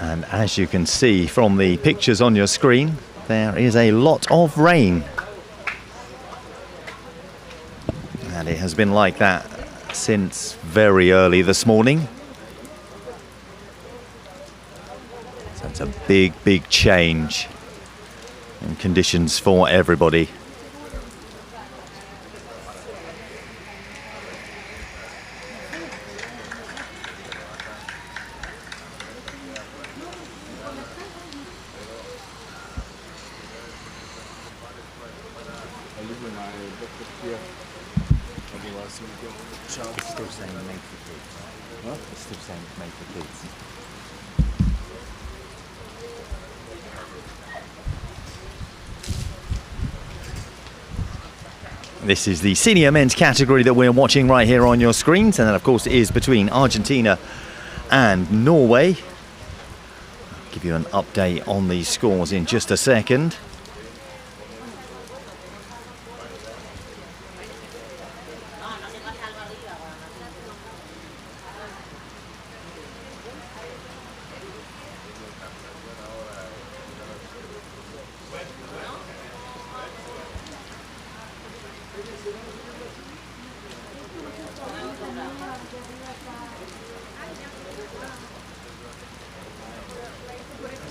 And as you can see from the pictures on your screen, there is a lot of rain. And it has been like that since very early this morning. So it's a big, big change in conditions for everybody. This is the senior men's category that we're watching right here on your screens, and that of course is between Argentina and Norway. I'll give you an update on these scores in just a second.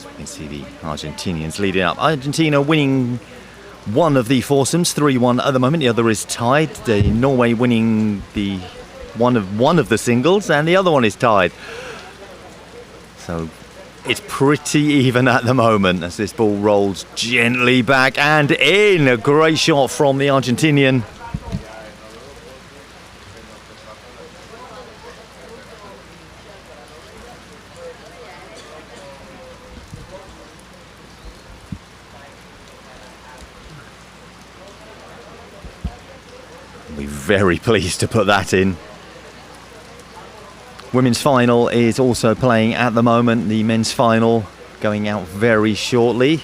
You can see the Argentinians leading up. Argentina winning one of the foursomes, 3-1 at the moment. The other is tied. Norway winning the one of the singles, and the other one is tied. So it's pretty even at the moment as this ball rolls gently back and in. A great shot from the Argentinian. Be very pleased to put that in. Women's final is also playing at the moment. The men's final going out very shortly.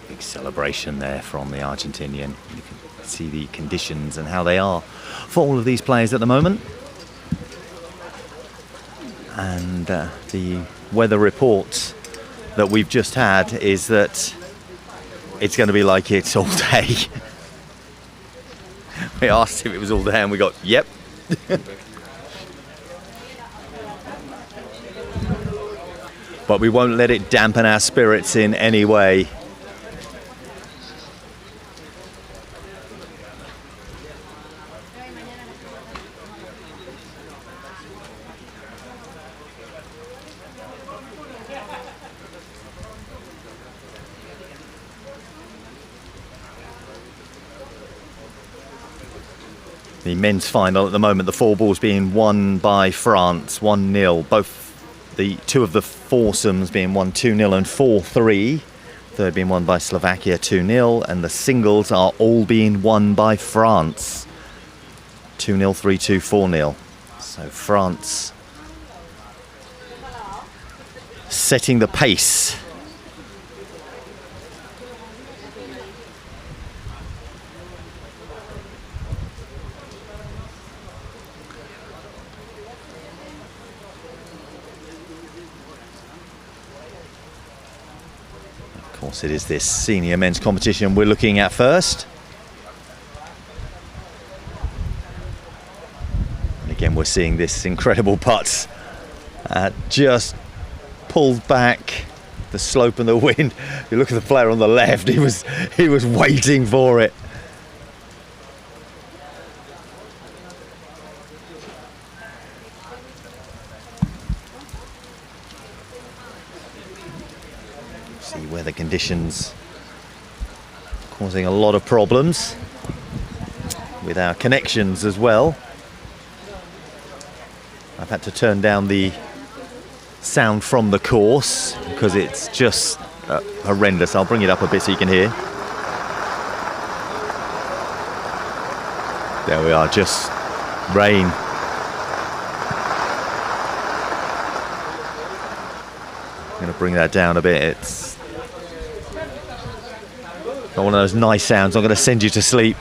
Big celebration there from the Argentinian. You can see the conditions and how they are for all of these players at the moment. And the weather report that we've just had is that it's going to be like it's all day. We asked if it was all day and we got, yep. But we won't let it dampen our spirits in any way. The men's final at the moment, the four balls being won by France, 1-0. Two of the foursomes being won 2-0 and 4-3. Third being won by Slovakia 2-0, and the singles are all being won by France. 2-0, 3-2, 4-0. So France setting the pace. Of course, it is this senior men's competition we're looking at first. And again, we're seeing this incredible putt. Just pulled back the slope and the wind. You look at the player on the left, he was waiting for it. See weather conditions causing a lot of problems with our connections as well. I've had to turn down the sound from the course because it's just horrendous. I'll bring it up a bit so you can hear. There we are, just rain. I'm going to bring that down a bit. It's not one of those nice sounds. I'm going to send you to sleep.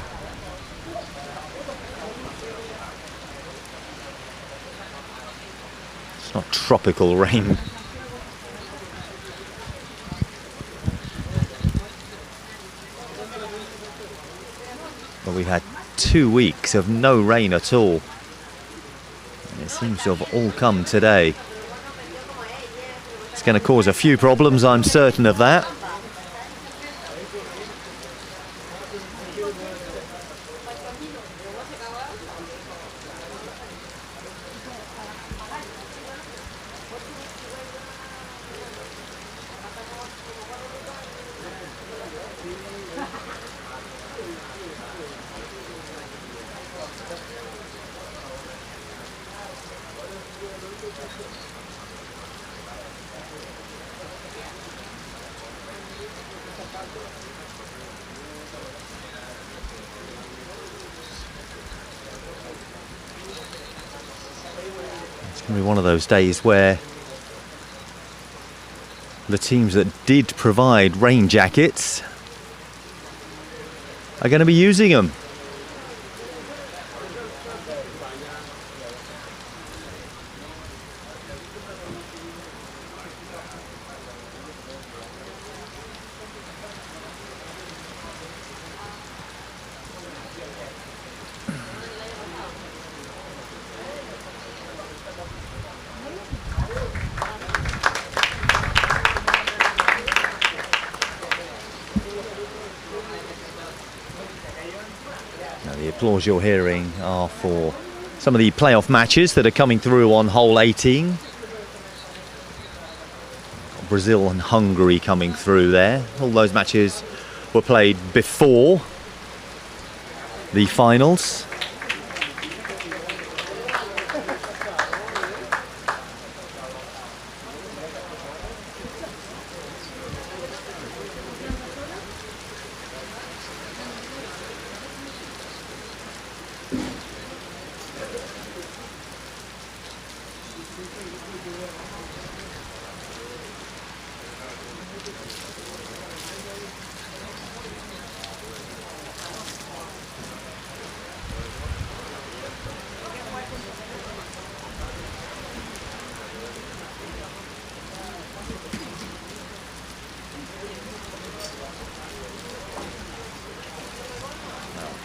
It's not tropical rain. But we've had 2 weeks of no rain at all. And it seems to have all come today. It's going to cause a few problems, I'm certain of that. It's going to be one of those days where the teams that did provide rain jackets are going to be using them. The applause you're hearing are for some of the playoff matches that are coming through on hole 18. Brazil and Hungary coming through there. All those matches were played before the finals.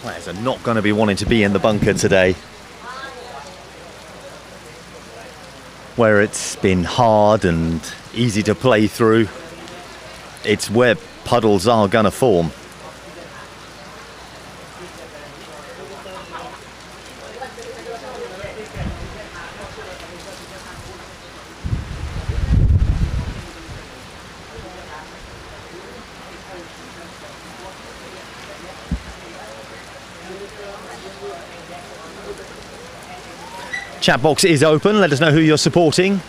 Players are not going to be wanting to be in the bunker today, where it's been hard and easy to play through. It's where puddles are going to form. Chat box is open. Let us know who you're supporting.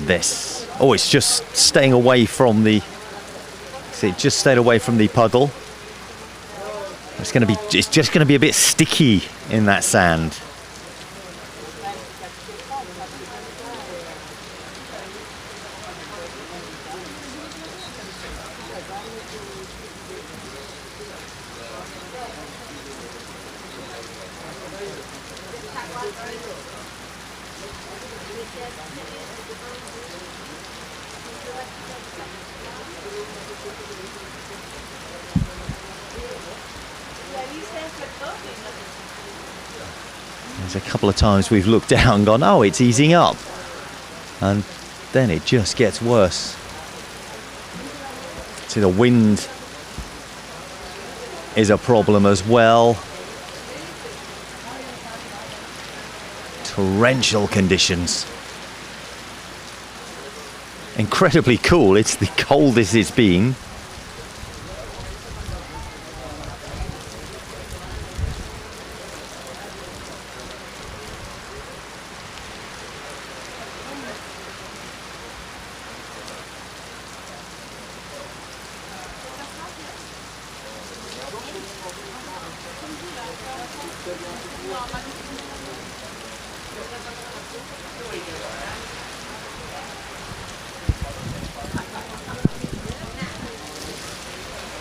This. Oh, it's just staying away from the. See, it just stayed away from the puddle. It's just going to be a bit sticky in that sand. There's a couple of times we've looked down and gone, oh, it's easing up. And then it just gets worse. See, the wind is a problem as well. Torrential conditions. Incredibly cool. It's the coldest it's been.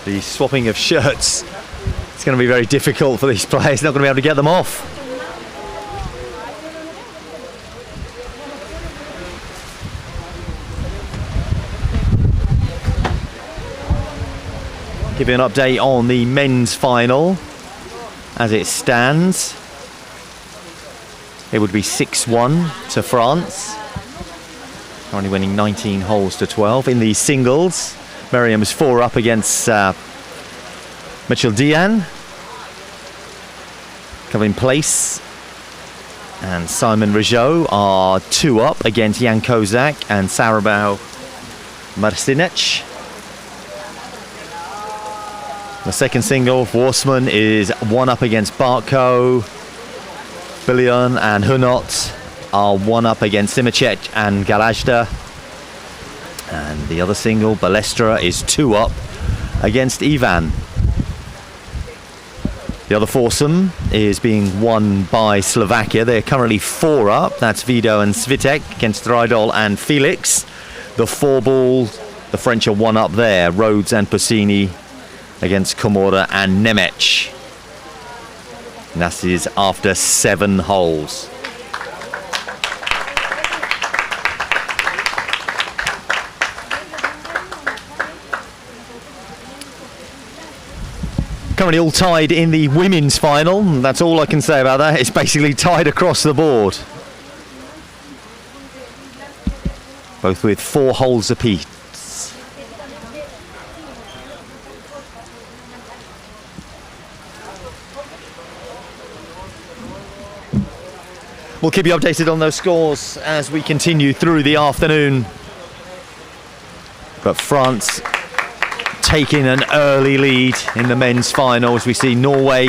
The swapping of shirts, it's going to be very difficult for these players, not going to be able to get them off. Give you an update on the men's final as it stands. It would be 6-1 to France, currently winning 19 holes to 12. In the singles, Merriam is 4 up against Mitchell Dian, covering place, and Simon Rijot are 2 up against Jan Kozak and Sarabao Marcinec. The second single, Warsman is 1 up against Bartko. Billion and Hunot are 1 up against Simacek and Galajda. And the other single, Balestra, is 2 up against Ivan. The other foursome is being won by Slovakia. They're currently 4 up. That's Vido and Svitek against Rydal and Felix. The 4-ball, the French are 1 up there. Rhodes and Puccini against Komora and Nemec. And that is after 7 holes. Currently all tied in the women's final. That's all I can say about that. It's basically tied across the board. Both with 4 holes apiece. We'll keep you updated on those scores as we continue through the afternoon. But France taking an early lead in the men's final as we see Norway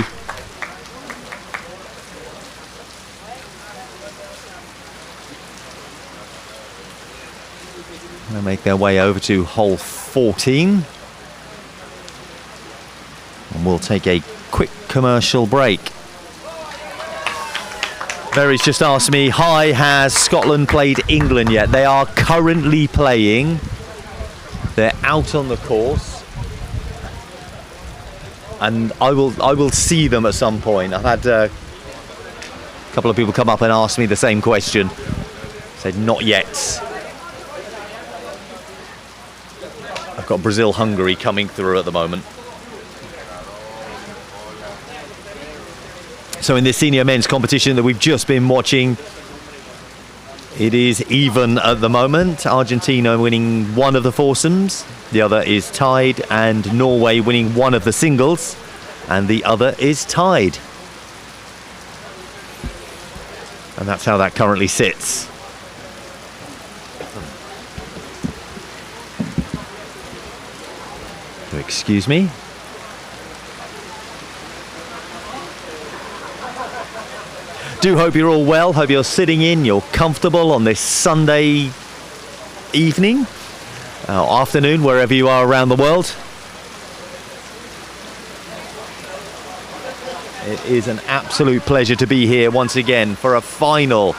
they'll make their way over to hole 14. And we'll take a quick commercial break. Barry's just asked me, hi, has Scotland played England yet? They are currently playing. They're out on the course. And I will see them at some point. I've had a couple of people come up and ask me the same question. Said not yet. I've got Brazil-Hungary coming through at the moment. So in this senior men's competition that we've just been watching, it is even at the moment. Argentina winning 1 of the foursomes, the other is tied, and Norway winning 1 of the singles, and the other is tied. And that's how that currently sits. So excuse me. Do hope you're all well, hope you're sitting in, you're comfortable on this Sunday evening, afternoon, wherever you are around the world. It is an absolute pleasure to be here once again for a final.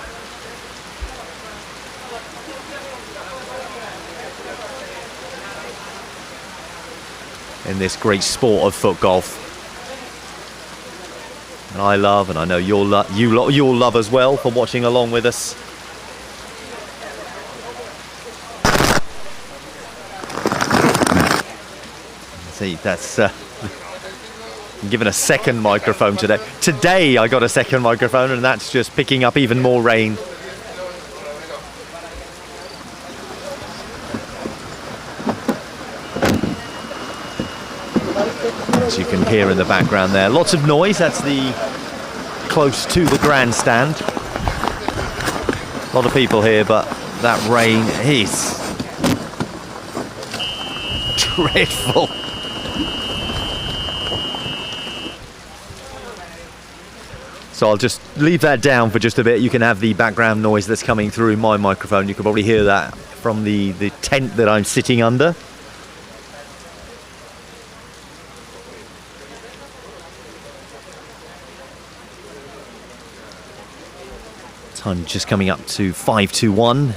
In this great sport of foot golf. And I love, and I know you'll love as well for watching along with us. See, that's I'm given a second microphone today. Today I got a second microphone, and that's just picking up even more rain. hear in the background there. Lots of noise. That's the close to the grandstand. A lot of people here, but that rain is dreadful. So I'll just leave that down for just a bit. You can have the background noise that's coming through my microphone. You can probably hear that from the tent that I'm sitting under. Time just coming up to 5:21.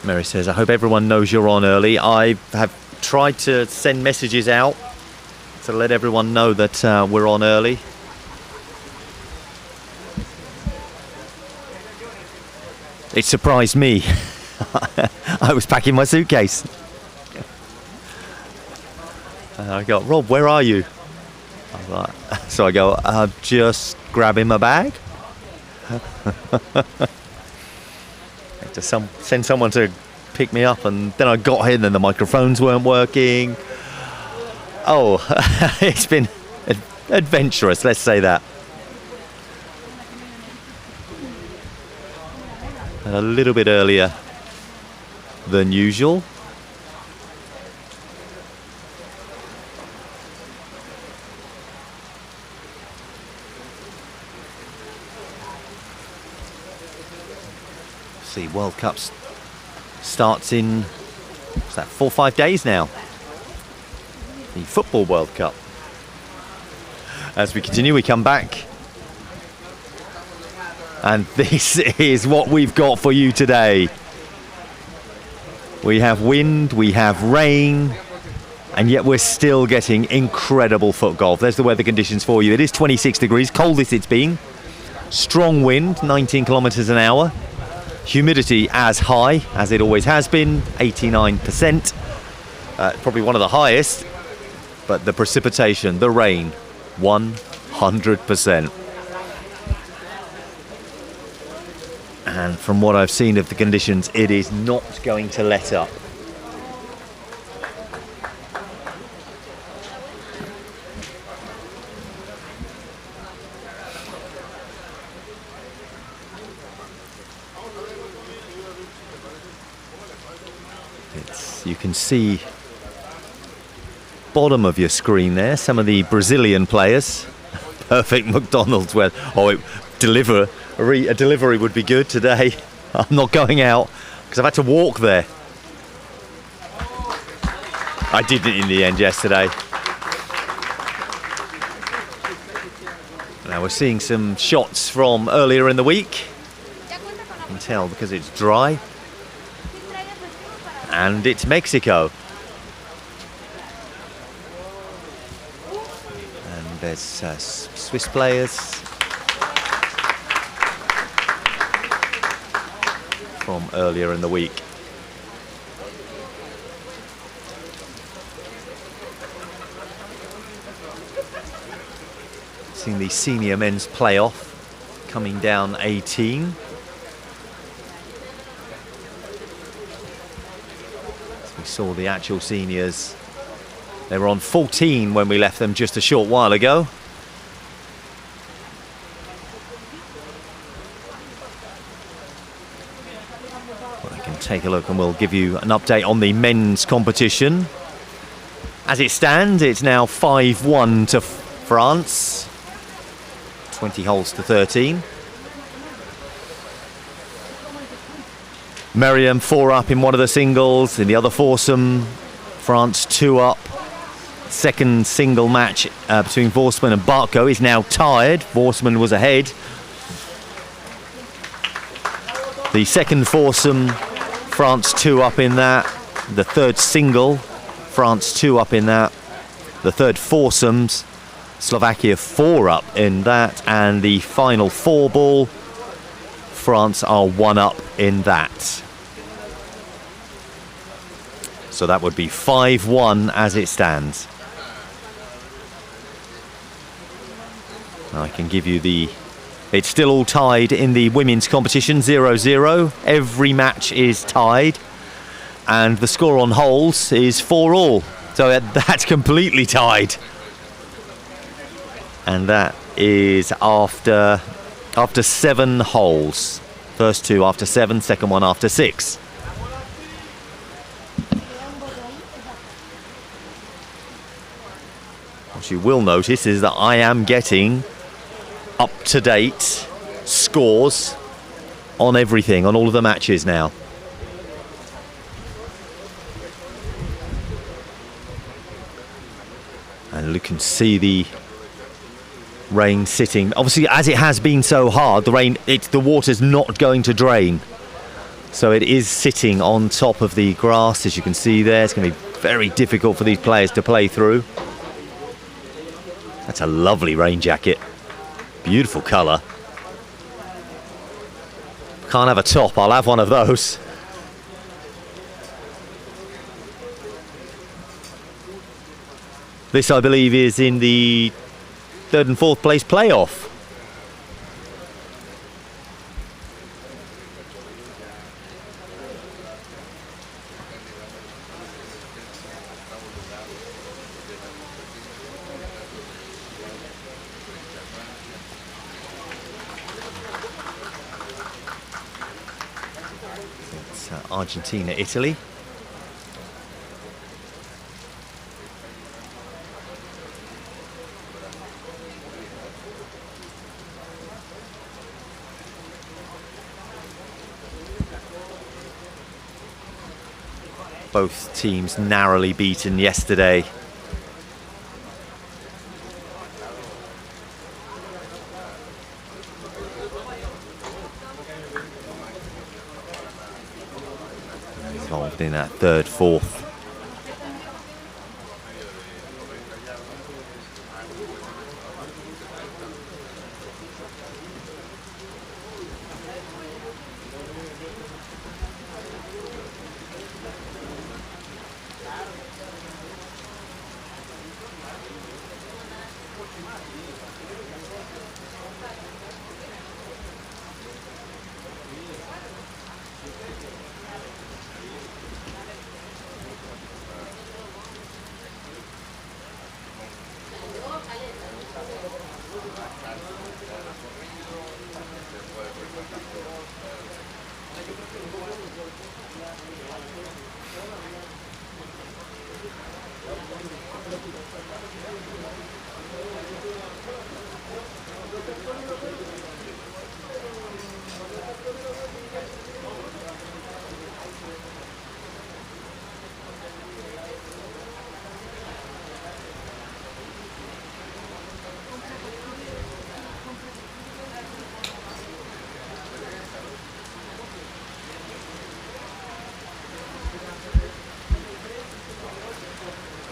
Mary says, I hope everyone knows you're on early. I have tried to send messages out to let everyone know that we're on early. It surprised me. I was packing my suitcase. And I go, Rob, where are you? So I go, I'm just grabbing my bag. To send someone to pick me up, and then I got in and the microphones weren't working. Oh, it's been adventurous, let's say that. A little bit earlier than usual. See, World Cup starts in, what's that, 4 or 5 days now? The Football World Cup. As we continue, we come back. And this is what we've got for you today. We have wind, we have rain, and yet we're still getting incredible foot golf. There's the weather conditions for you. It is 26 degrees, coldest it's been. Strong wind, 19 kilometers an hour. Humidity as high as it always has been, 89%. Probably one of the highest. But the precipitation, the rain, 100%. And from what I've seen of the conditions, it is not going to let up. You can see bottom of your screen there some of the Brazilian players. Perfect McDonald's where a delivery would be good today. I'm not going out because I've had to walk there. I did it in the end yesterday. Now we're seeing some shots from earlier in the week. You can tell because it's dry. And it's Mexico. And there's Swiss players from earlier in the week. Seeing the senior men's playoff coming down 18. Saw the actual seniors. They were on 14 when we left them just a short while ago. Well, I can take a look and we'll give you an update on the men's competition. As it stands, it's now 5-1 to France. 20 holes to 13. Merriam 4 up in one of the singles, in the other foursome, France 2 up. Second single match between Vorsman and Bartko is now tied. Vorsman was ahead. The second foursome, France 2 up in that. The third single, France 2 up in that. The third foursomes, Slovakia 4 up in that. And the final 4 ball, France are 1 up in that. So that would be 5-1 as it stands. I can give you the... It's still all tied in the women's competition, 0-0. Every match is tied. And the score on holes is 4-all. So that's completely tied. And that is after 7 holes. First 2 after 7, second one after 6. What you will notice is that I am getting up-to-date scores on everything, on all of the matches now. And you can see the rain sitting. Obviously, as it has been so hard, the water's not going to drain. So it is sitting on top of the grass, as you can see there. It's going to be very difficult for these players to play through. That's a lovely rain jacket. Beautiful colour. Can't have a top, I'll have one of those. This, I believe, is in the 3rd and 4th place playoff. It's Argentina, Italy. Both teams narrowly beaten yesterday. Involved in that 3rd, 4th.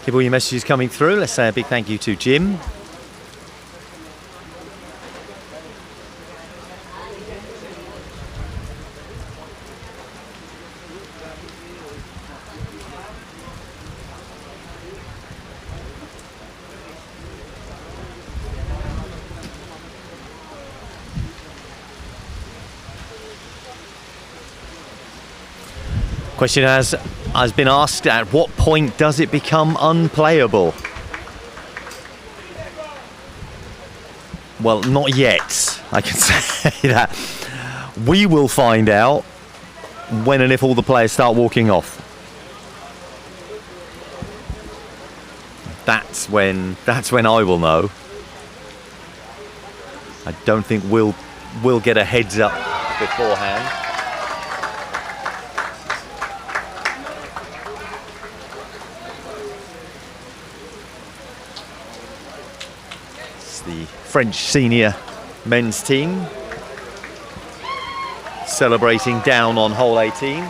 Keep all your messages coming through. Let's say a big thank you to Jim. Question has been asked, at what point does it become unplayable? Well, not yet, I can say that. We will find out when and if all the players start walking off. That's when I will know. I don't think we'll get a heads up beforehand. The French senior men's team celebrating down on hole 18.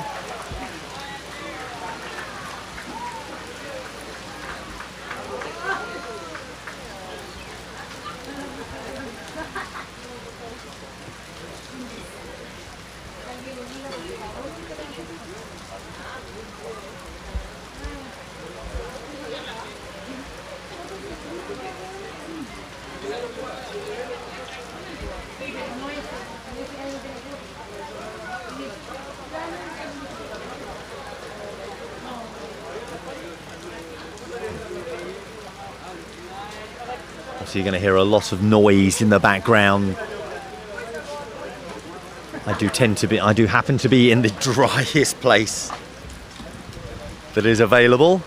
So you're going to hear a lot of noise in the background. I do happen to be in the driest place that is available.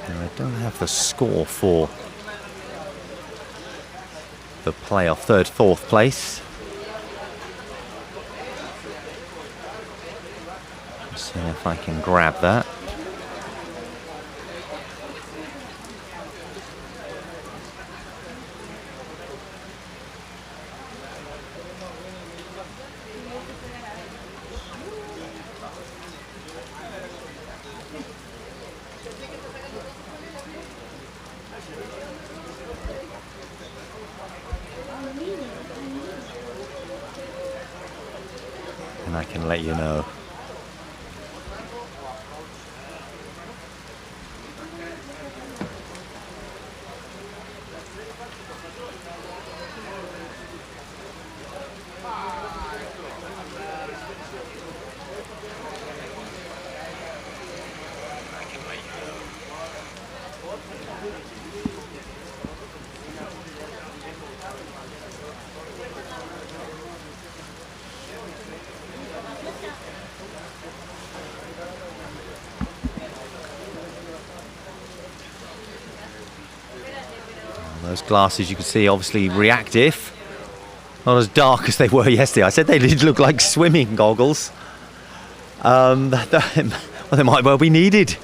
I don't have the score for the playoff, third, fourth place. Let's see if I can grab that. And I can let you know. Those glasses you can see obviously reactive. Not as dark as they were yesterday. I said they did look like swimming goggles. Well, they might well be needed.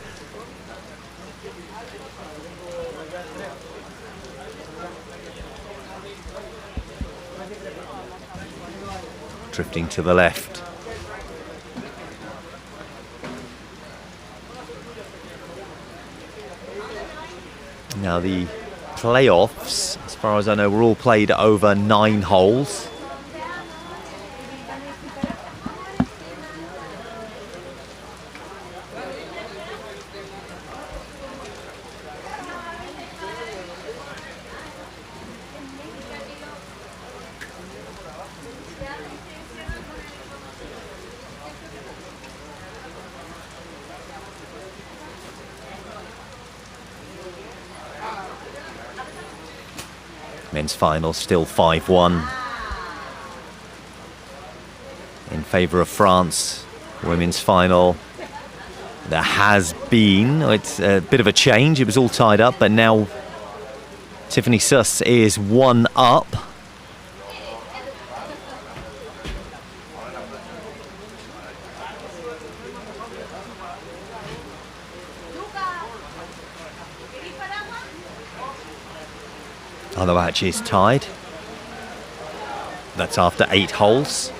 Drifting to the left. Now the playoffs, as far as I know, were all played over 9 holes. Men's final still 5-1 in favour of France. Women's final, there has been, it's a bit of a change. It was all tied up, but now Tiffany Suss is 1 up. Other match is tied. That's after 8 holes.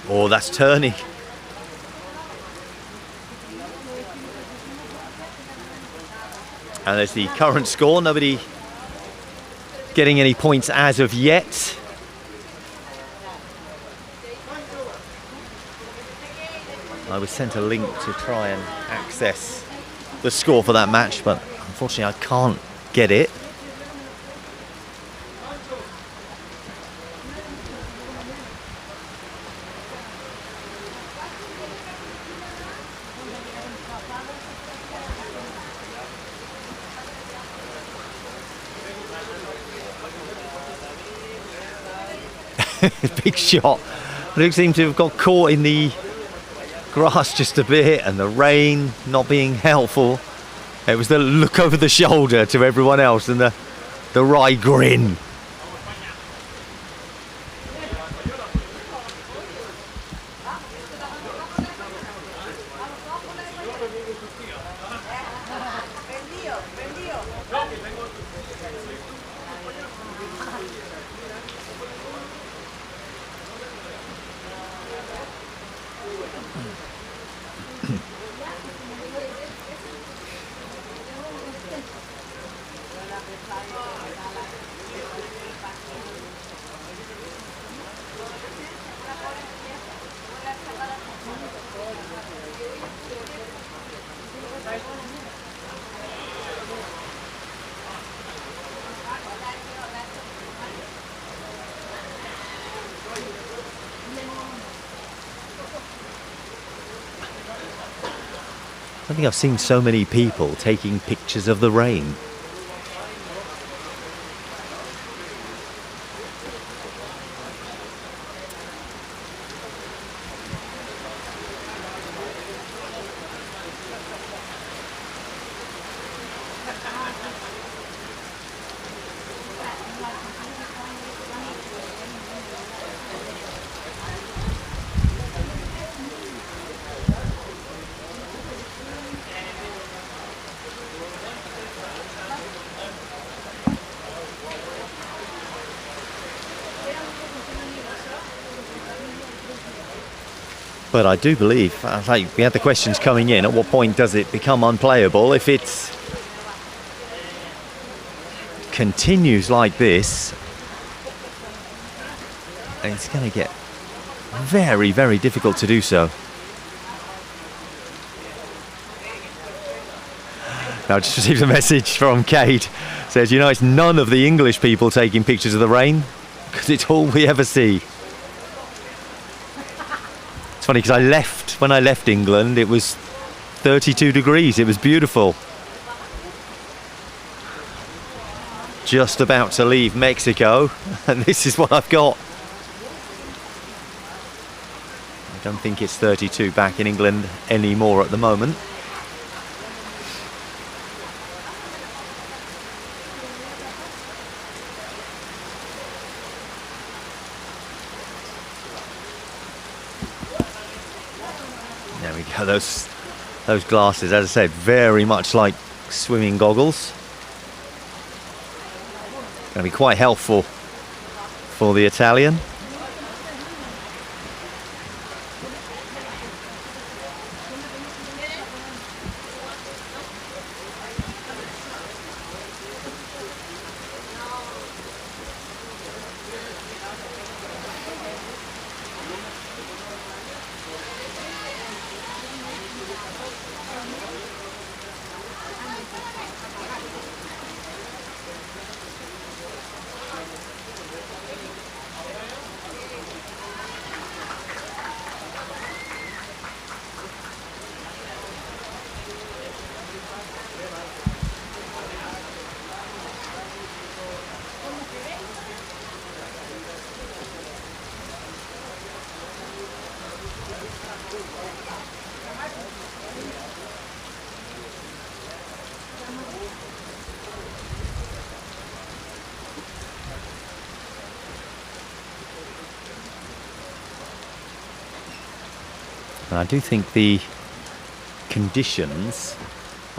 Oh, that's turning. And there's the current score. Nobody getting any points as of yet. I was sent a link to try and access the score for that match, but unfortunately I can't get it. big shot. But it seemed to have got caught in the grass just a bit, and the rain not being helpful. It was the look over the shoulder to everyone else and the wry grin. I think I've seen so many people taking pictures of the rain. But I do believe, like we had the questions coming in, at what point does it become unplayable? If it continues like this, it's going to get very, very difficult to do so. Now, I just received a message from Kate. Says, you know, it's none of the English people taking pictures of the rain, because it's all we ever see. It's funny because when I left England, it was 32 degrees. It was beautiful. Just about to leave Mexico, and this is what I've got. I don't think it's 32 back in England anymore at the moment. There we go, those glasses, as I said, very much like swimming goggles. Going to be quite helpful for the Italian. And I do think the conditions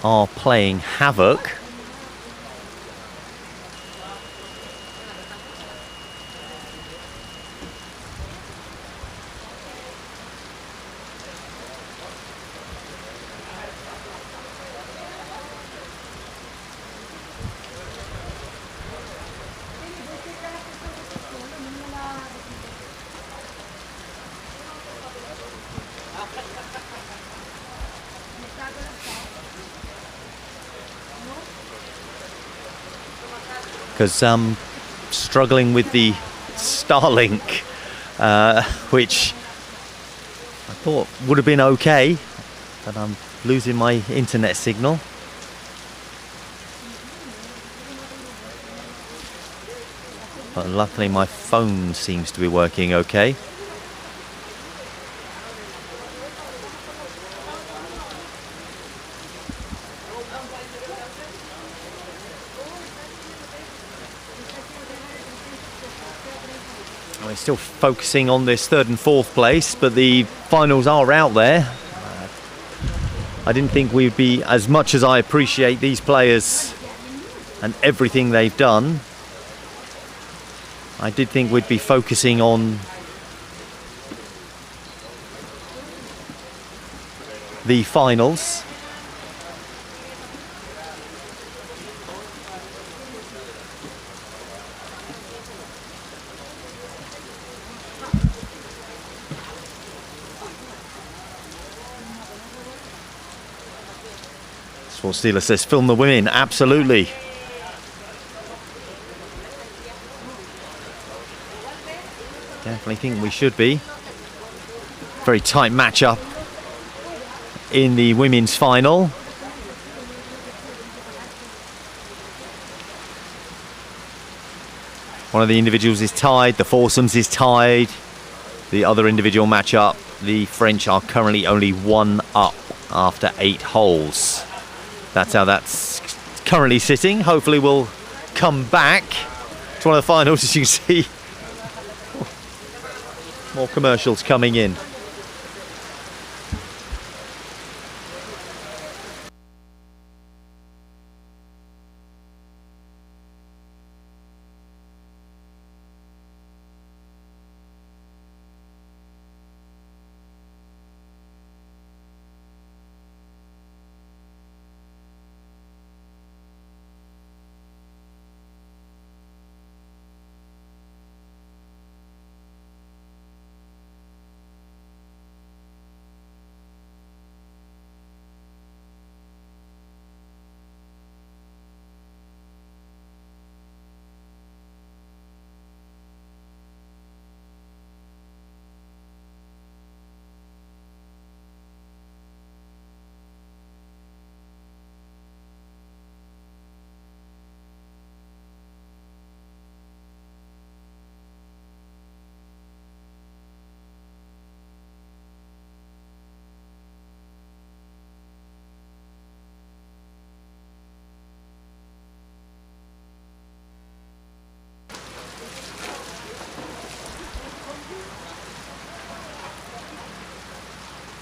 are playing havoc. Because I'm struggling with the Starlink, which I thought would have been okay, but I'm losing my internet signal. But luckily my phone seems to be working okay. We're still focusing on this third and fourth place, but the finals are out there. I didn't think we'd be, as much as I appreciate these players and everything they've done, I did think we'd be focusing on the finals. Sport Steeler says film the women. Absolutely. Definitely think we should be. Very tight matchup in the women's final. One of the individuals is tied, the foursomes is tied. The other individual matchup, the French are currently only 1 up after 8 holes. That's how that's currently sitting. Hopefully we'll come back to one of the finals. As you can see, more commercials coming in.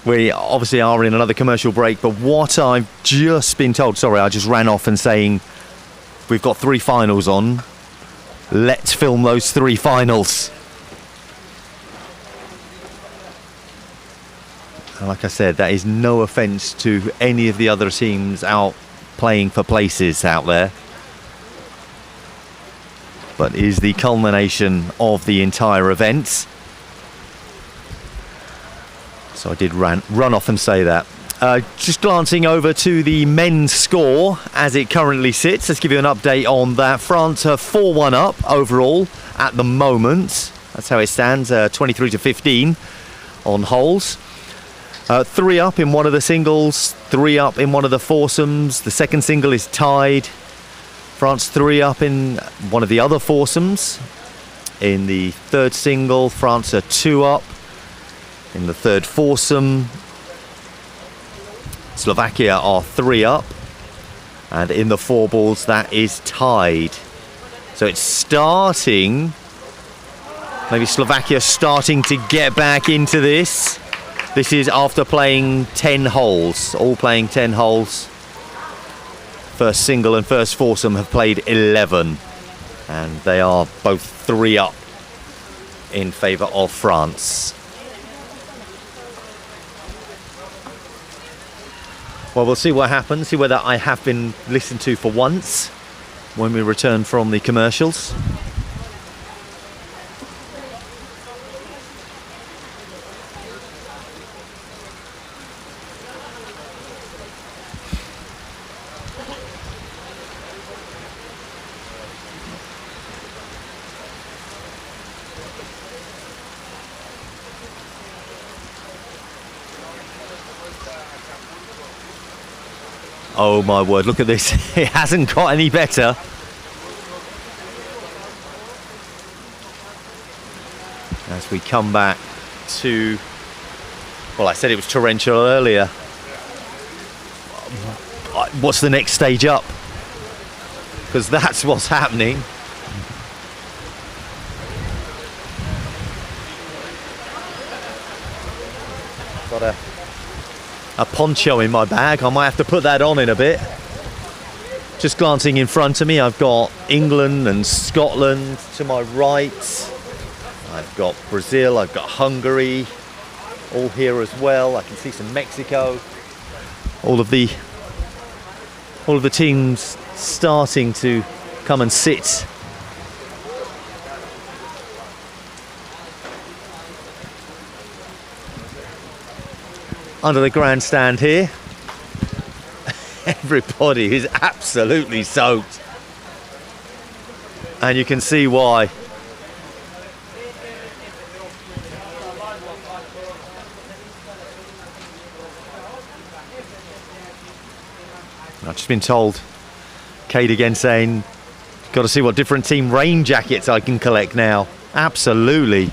We obviously are in another commercial break, but what I've just been told, sorry, I just ran off and saying we've got 3 finals on. Let's film those 3 finals. And like I said, that is no offence to any of the other teams out playing for places out there, but is the culmination of the entire event. So I did run off and say that. Just glancing over to the men's score as it currently sits. Let's give you an update on that. France are 4-1 up overall at the moment. That's how it stands, 23-15 on holes. 3 up in one of the singles, 3 up in one of the foursomes. The second single is tied. France 3 up in one of the other foursomes. In the third single, France are 2 up. In the third foursome, Slovakia are 3 up. And in the 4 balls, that is tied. So it's starting, maybe Slovakia starting to get back into this. This is after playing 10 holes, all playing 10 holes. First single and first foursome have played 11. And they are both 3 up in favour of France. Well, we'll see what happens, see whether I have been listened to for once when we return from the commercials. Oh my word, look at this. It hasn't got any better. as we come back to, well, I said it was torrential earlier. What's the next stage up? Because that's what's happening. Got a poncho in my bag. I might have to put that on in a bit. Just glancing in front of me, I've got England and Scotland to my right. I've got Brazil, I've got Hungary, all here as well. I can see some Mexico. All of the teams starting to come and sit. Under the grandstand here. Everybody is absolutely soaked. And you can see why. I've just been told, Kate again saying, got to see what different team rain jackets I can collect now. Absolutely.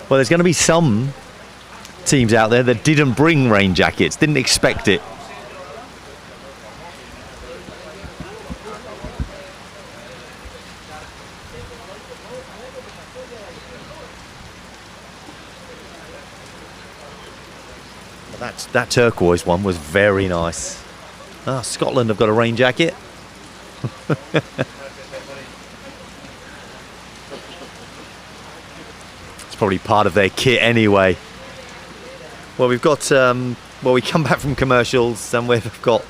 Well, there's going to be some teams out there that didn't bring rain jackets, didn't expect it. Well, that turquoise one was very nice. Ah, Scotland have got a rain jacket. It's probably part of their kit anyway. Well, we've got, we come back from commercials and we've got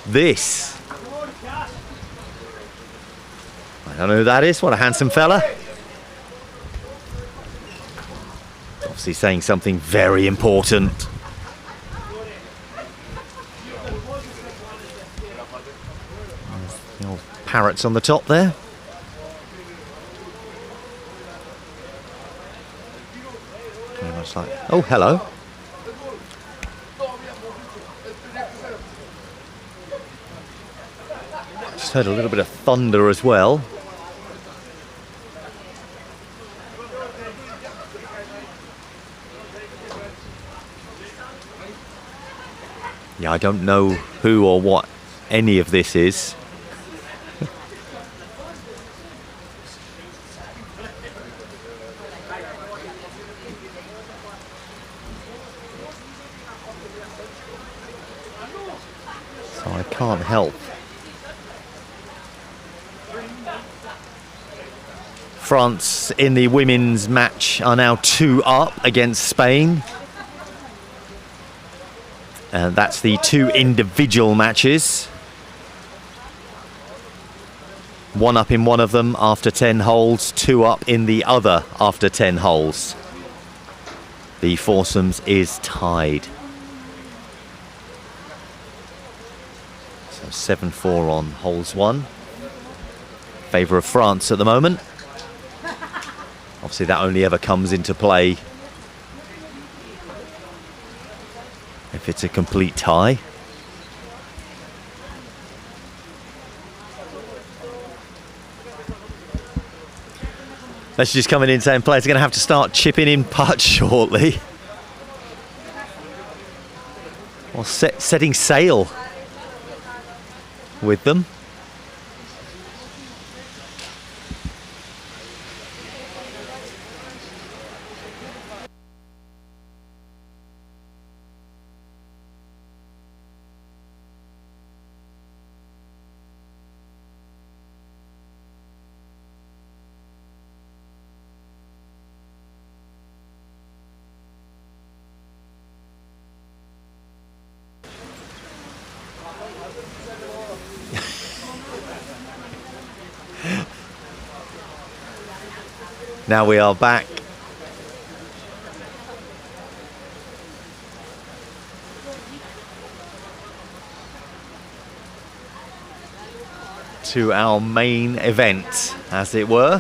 this. I don't know who that is. What a handsome fella. Obviously saying something very important. The old parrots on the top there. Very much like, oh, hello. Just heard a little bit of thunder as well. Yeah, I don't know who or what any of this is. So I can't help. France in the women's match are now 2 up against Spain. And that's the 2 individual matches. 1 up in one of them after 10 holes, 2 up in the other after 10 holes. The foursomes is tied. So 7-4 on holes 1. Favour of France at the moment. Obviously that only ever comes into play if it's a complete tie. That's just coming in saying players are going to have to start chipping in putts shortly. Or setting sail with them. Now we are back to our main event, as it were.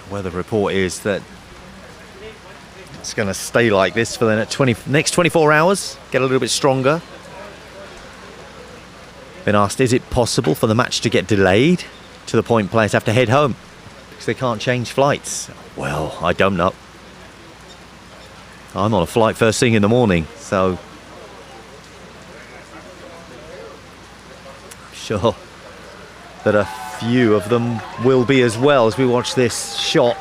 Where the report is that it's going to stay like this for the next 24 hours, get a little bit stronger. Been asked, is it possible for the match to get delayed to the point players have to head home because they can't change flights? Well, I don't know. I'm on a flight first thing in the morning, so I'm sure that a few of them will be as well as we watch this shot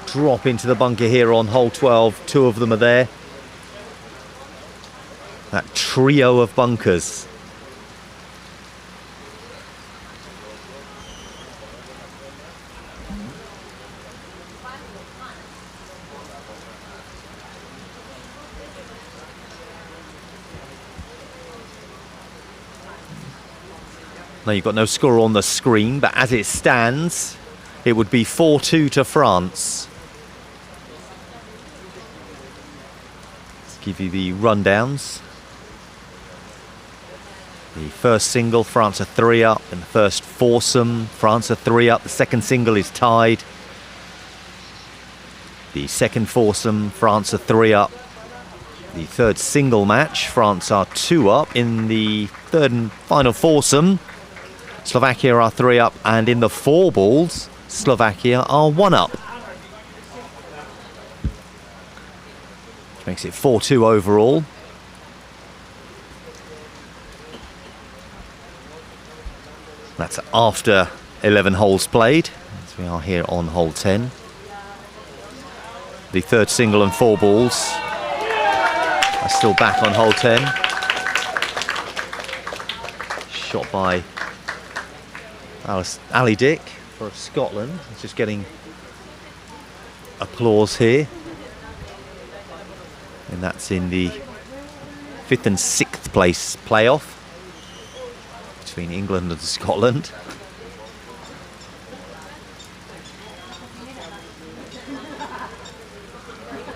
drop into the bunker here on hole 12. Two of them are there. That trio of bunkers. Now you've got no score on the screen, but as it stands, it would be 4-2 to France. Let's give you the rundowns. The first single, France are 3 up. In the first foursome, France are 3 up. The second single is tied. The second foursome, France are 3 up. The third single match, France are 2 up. In the third and final foursome, Slovakia are 3 up, and in the four balls, Slovakia are 1 up. Which makes it 4-2 overall. That's after 11 holes played, as we are here on hole 10. The third single and four balls are still back on hole 10. Shot by Ali Dick for Scotland, just getting applause here, and that's in the 5th and 6th place playoff between England and Scotland.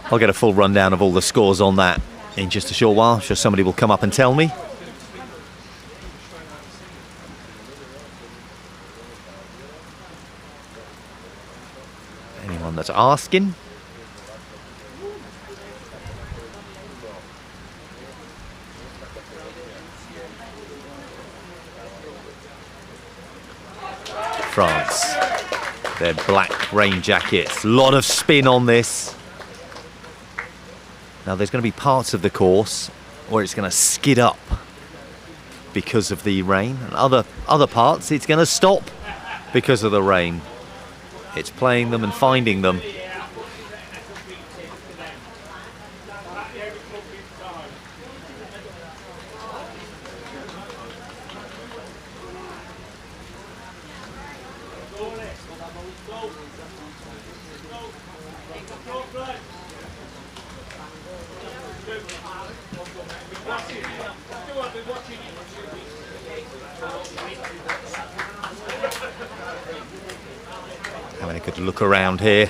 I'll get a full rundown of all the scores on that in just a short while. I'm sure somebody will come up and tell me. Anyone that's asking. France, their black rain jackets. A lot of spin on this. Now there's going to be parts of the course where it's going to skid up because of the rain, and other parts it's going to stop because of the rain. It's playing them and finding them. Having a good look around here.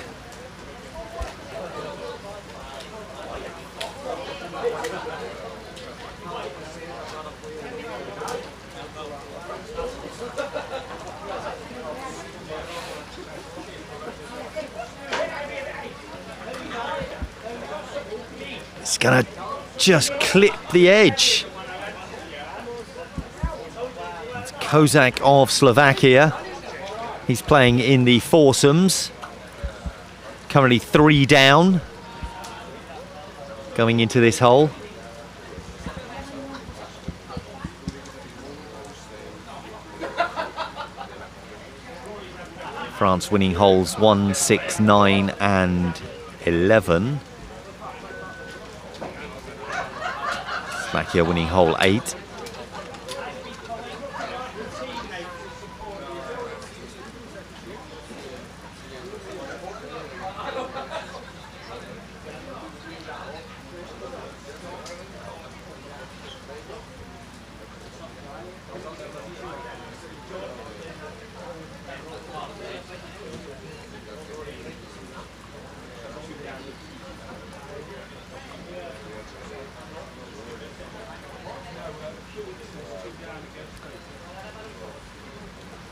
It's gonna just clip the edge. It's Kozak of Slovakia. He's playing in the foursomes. Currently 3 down going into this hole. France winning holes 1, 6, 9 and 11. Slovakia winning hole 8.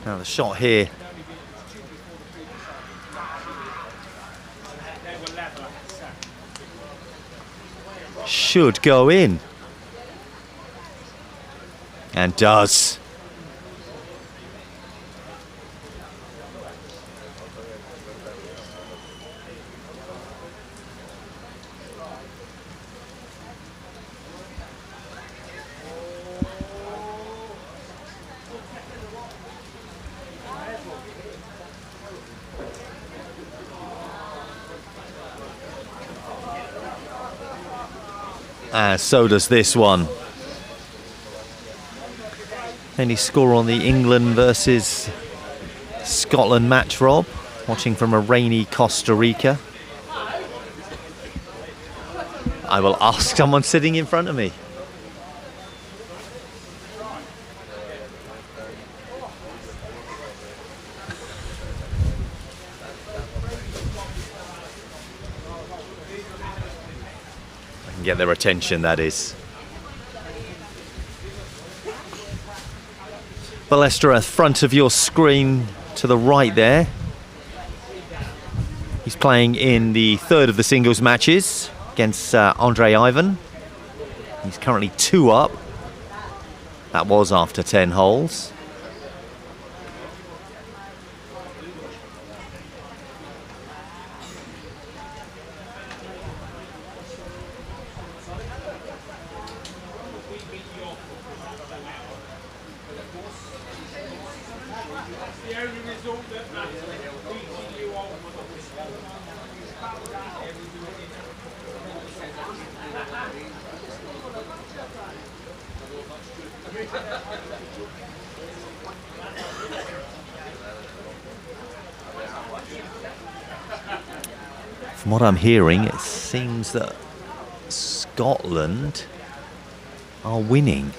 Now the shot here should go in. And does. So does this one. Any score on the England versus Scotland match, Rob? Watching from a rainy Costa Rica. I will ask someone sitting in front of me. Get their attention, that is. Ballester, front of your screen to the right there. He's playing in the third of the singles matches against Andre Ivan. He's currently 2 up. That was after 10 holes. From what I'm hearing, it seems that Scotland are winning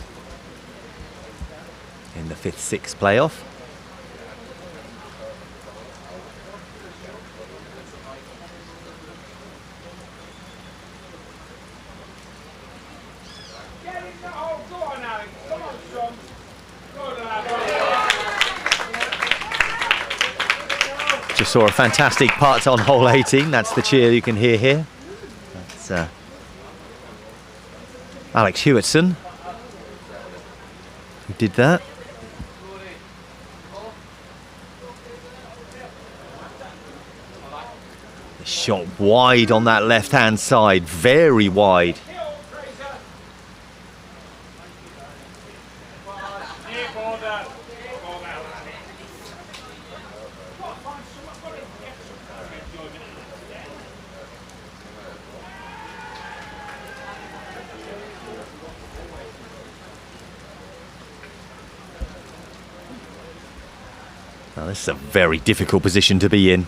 in the 5th-6th playoff. Just saw a fantastic putt on hole 18. That's the cheer you can hear here. That's Alex Hewitson who did that. Shot wide on that left-hand side, very wide. Now, this is a very difficult position to be in.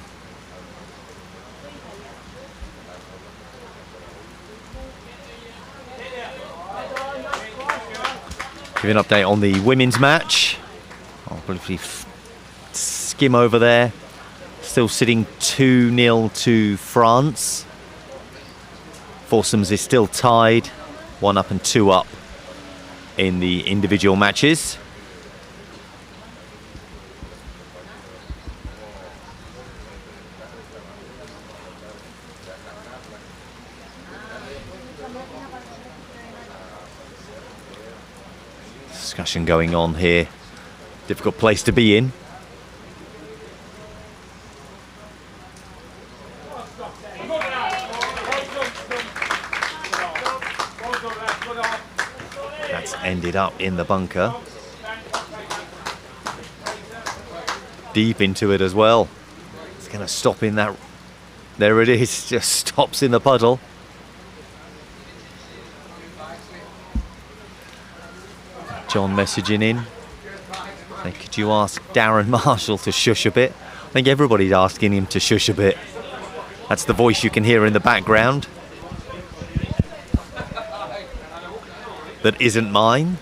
Give an update on the women's match. I'll briefly skim over there. Still sitting 2-0 to France. Foursomes is still tied, 1 up and 2 up in the individual matches. Discussion going on here. Difficult place to be in. That's ended up in the bunker. Deep into it as well. It's going to stop in that. There it is, just stops in the puddle. John messaging in. Hey, could you ask Darren Marshall to shush a bit? I think everybody's asking him to shush a bit. That's the voice you can hear in the background. That isn't mine.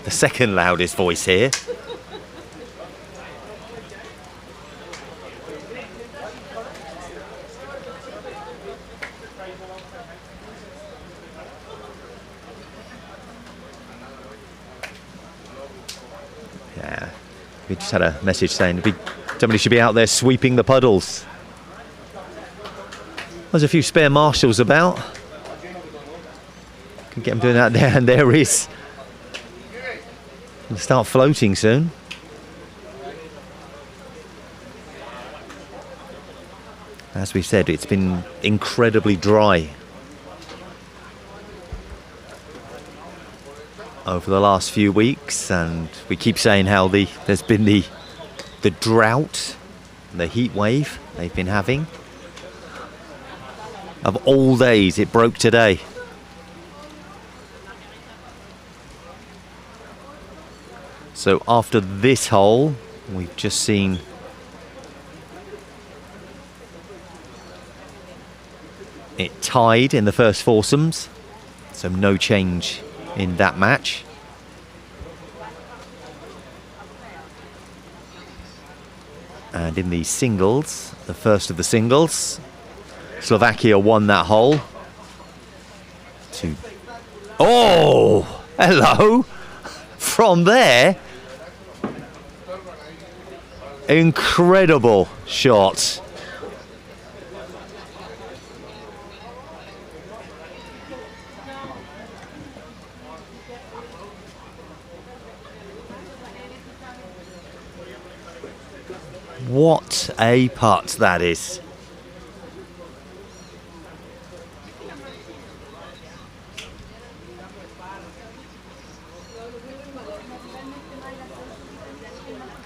The second loudest voice here. Yeah, we just had a message saying somebody should be out there sweeping the puddles. There's a few spare marshals about. Can get him doing that there, and there is. He'll start floating soon. As we said, it's been incredibly dry over the last few weeks, and we keep saying how there's been the drought, the heat wave they've been having. Of all days, it broke today. So after this hole, we've just seen it tied in the first foursomes, so no change in that match. And in the singles, the first of the singles, Slovakia won that hole. Oh, hello! From there, incredible shot. What a putt that is.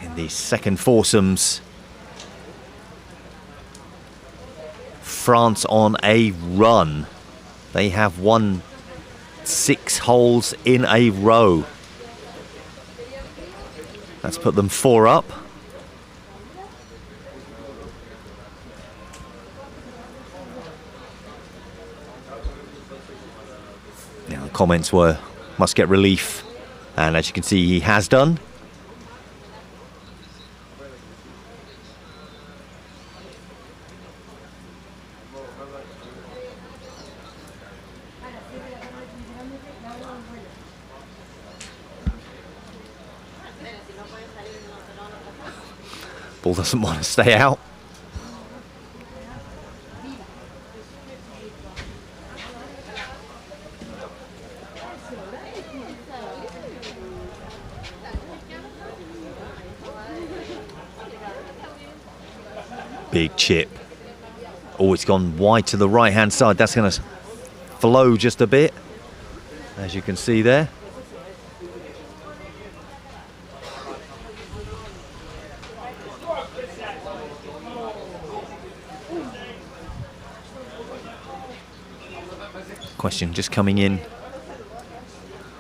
In the second foursomes, France on a run. They have won 6 holes in a row. That's put them 4 up. Now the comments were, must get relief, and as you can see, he has done. Ball doesn't want to stay out. Big chip. Oh, it's gone wide to the right hand side. That's going to flow just a bit, as you can see there. Question just coming in.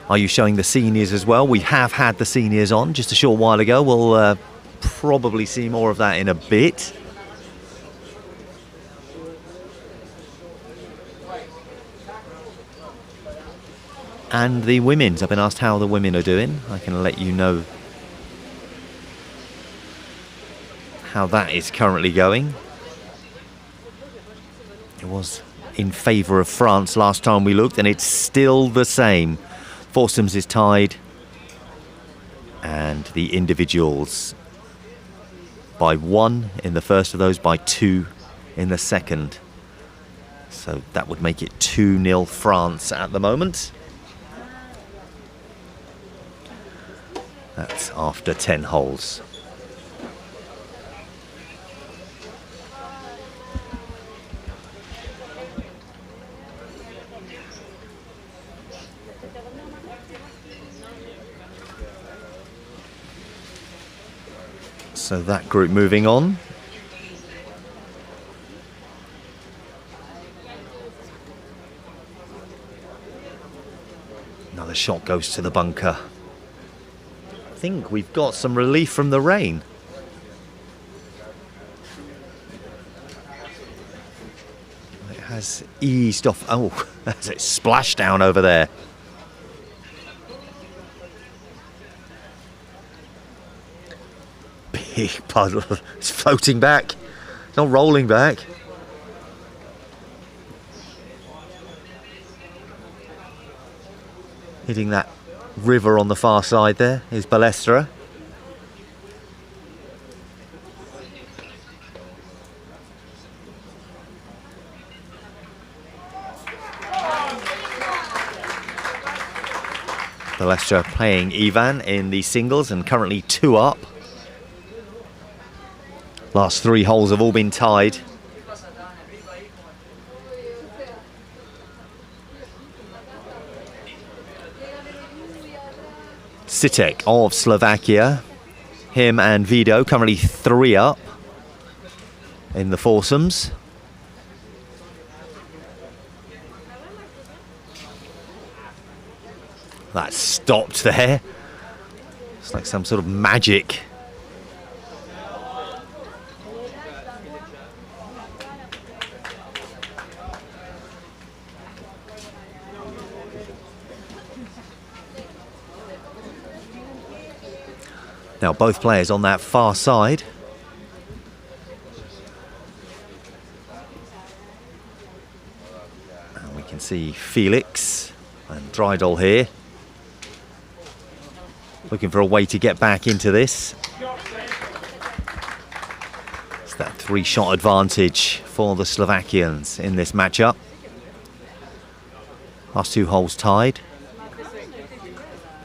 Are you showing the seniors as well? We have had the seniors on just a short while ago. We'll probably see more of that in a bit. And the women's. I've been asked how the women are doing. I can let you know how that is currently going. It was in favour of France last time we looked, and it's still the same. Foursomes is tied, and the individuals by 1 in the first of those, by 2 in the second. So that would make it 2-0 France at the moment. That's after 10 holes. So that group moving on. Another shot goes to the bunker. I think we've got some relief from the rain. It has eased off. Oh, that's it, splashed down over there. Big puddle. It's floating back. It's not rolling back. Hitting that river on the far side there is Balestra. Balestra playing Ivan in the singles and currently 2 up. Last 3 holes have all been tied. Sitek of Slovakia, him and Vido currently 3 up in the foursomes. That stopped there. It's like some sort of magic. Now both players on that far side. And we can see Felix and Drydal here, looking for a way to get back into this. It's that 3-shot advantage for the Slovakians in this matchup. Last 2 holes tied.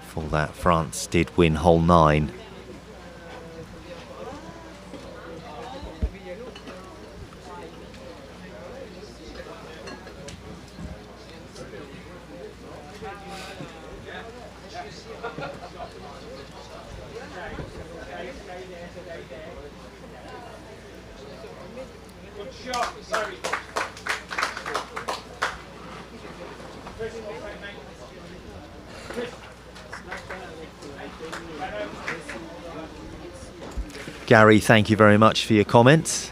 Before that, France did win hole 9. Gary, thank you very much for your comments.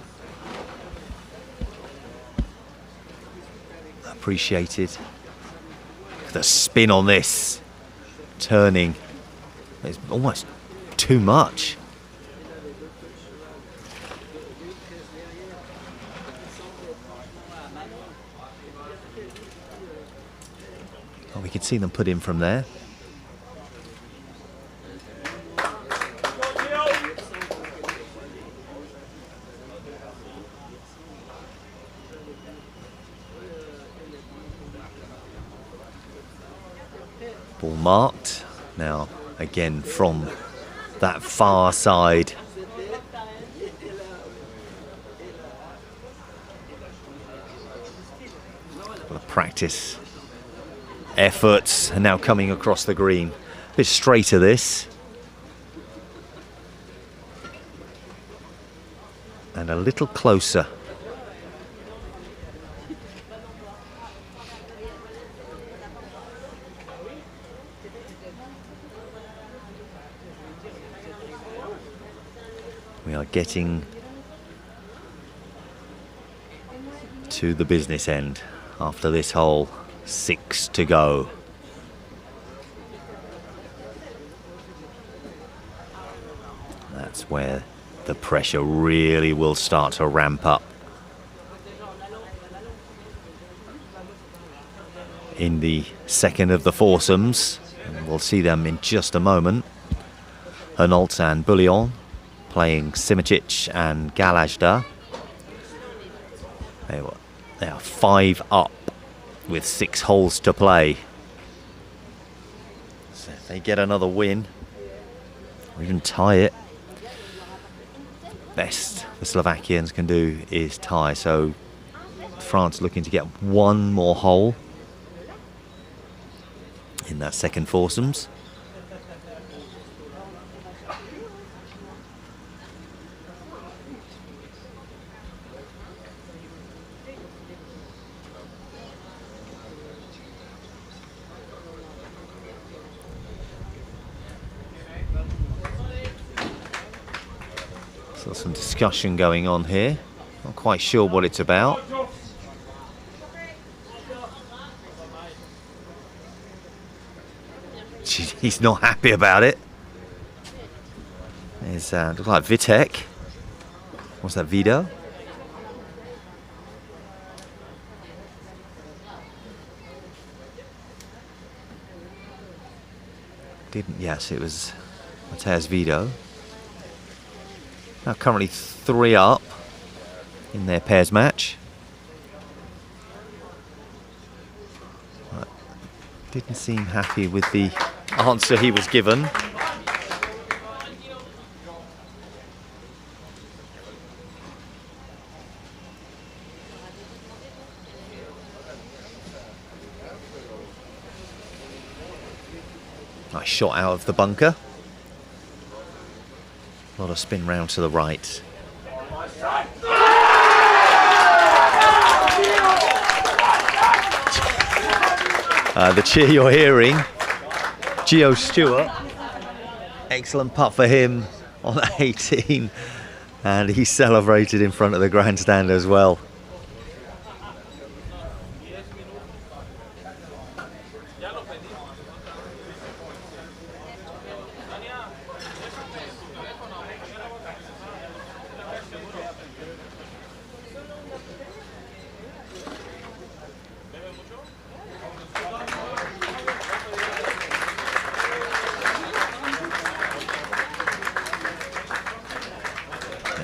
Appreciated. The spin on this. Turning. It's almost too much. Oh, we can see them put in from there. Ball marked. Now again from that far side. Couple of practice efforts and now coming across the green. A bit straighter this. And a little closer. We are getting to the business end after this hole. 6 to go. That's where the pressure really will start to ramp up. In the second of the foursomes, and we'll see them in just a moment. Hinault and Bouillon playing Simičić and Galajda. They are 5 up with 6 holes to play. So if they get another win, or even tie it, best the Slovakians can do is tie. So France looking to get 1 more hole in that second foursomes. So some discussion going on here. Not quite sure what it's about. He's not happy about it. There's looks like Vitek. What's that, Vido? Yes, it was Mateusz Vido. Now currently 3 up in their pairs match. Didn't seem happy with the answer he was given. Nice shot out of the bunker. A lot of spin round to the right. The cheer you're hearing, Gio Stewart, excellent putt for him on 18, and he celebrated in front of the grandstand as well.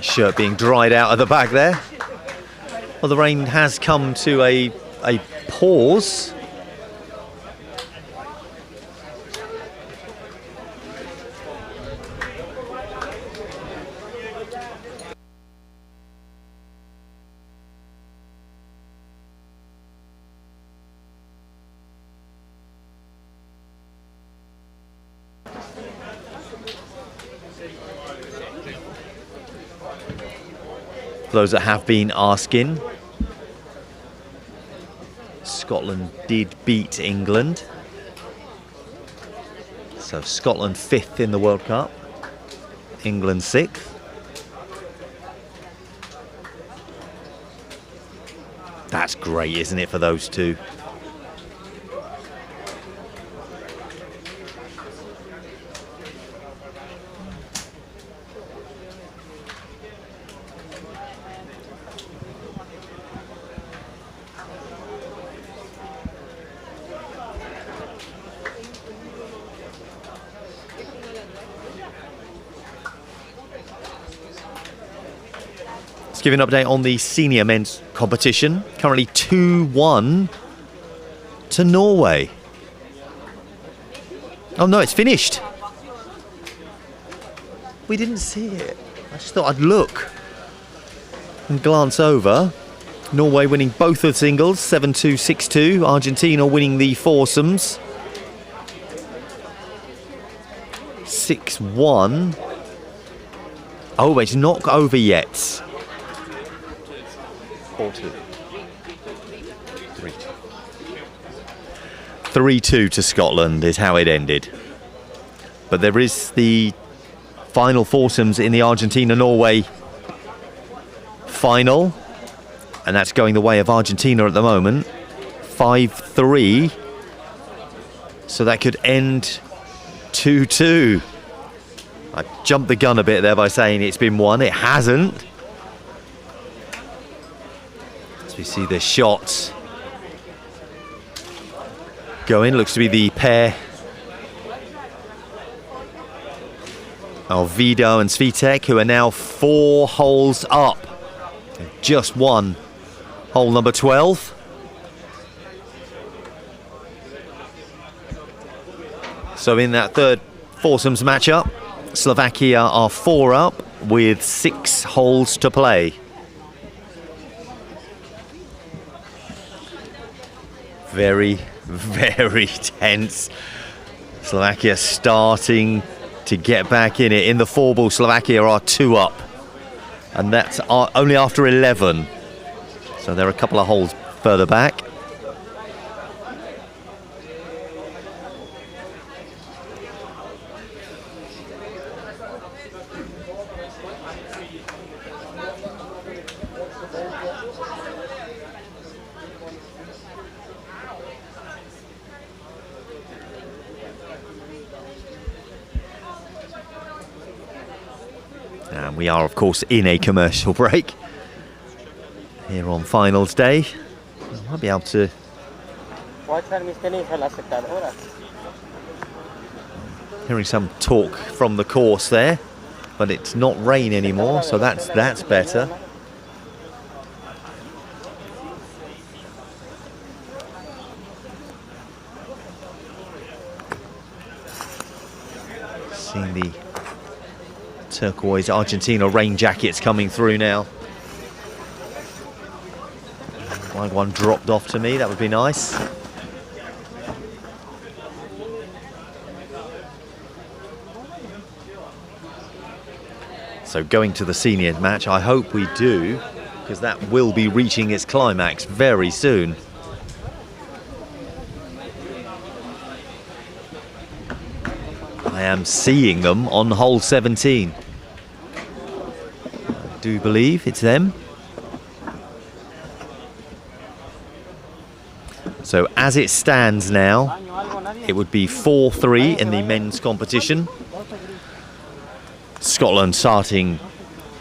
Shirt being dried out of the back there. Well, the rain has come to a pause. For those that have been asking, Scotland did beat England. So Scotland 5th in the World Cup, England 6th. That's great, isn't it, for those two? Let's give you an update on the senior men's competition. Currently 2-1 to Norway. Oh no, it's finished. We didn't see it. I just thought I'd look and glance over. Norway winning both of the singles, 7-2, 6-2. Argentina winning the foursomes, 6-1. Oh, it's not over yet. 4-2. 3-2. 3-2 to Scotland is how it ended. But there is the final foursomes in the Argentina-Norway final. And that's going the way of Argentina at the moment. 5-3. So that could end 2-2. I jumped the gun a bit there by saying it's been won. It hasn't. As we see the shots going, looks to be the pair of Vido and Svitek, who are now 4 holes up. They've just won hole number 12. So in that third foursomes matchup, Slovakia are 4 up with 6 holes to play. Very, very tense. Slovakia starting to get back in it. In the 4-ball, Slovakia are 2 up. And that's only after 11. So they're a couple of holes further back. And we are, of course, in a commercial break here on finals day. I might be able to... Hearing some talk from the course there, but it's not rain anymore, so that's better. Seeing the turquoise Argentina rain jackets coming through now. Like one dropped off to me, that would be nice. So going to the senior match, I hope we do, because that will be reaching its climax very soon. I am seeing them on hole 17. I do believe it's them. So as it stands now, it would be 4-3 in the men's competition. Scotland starting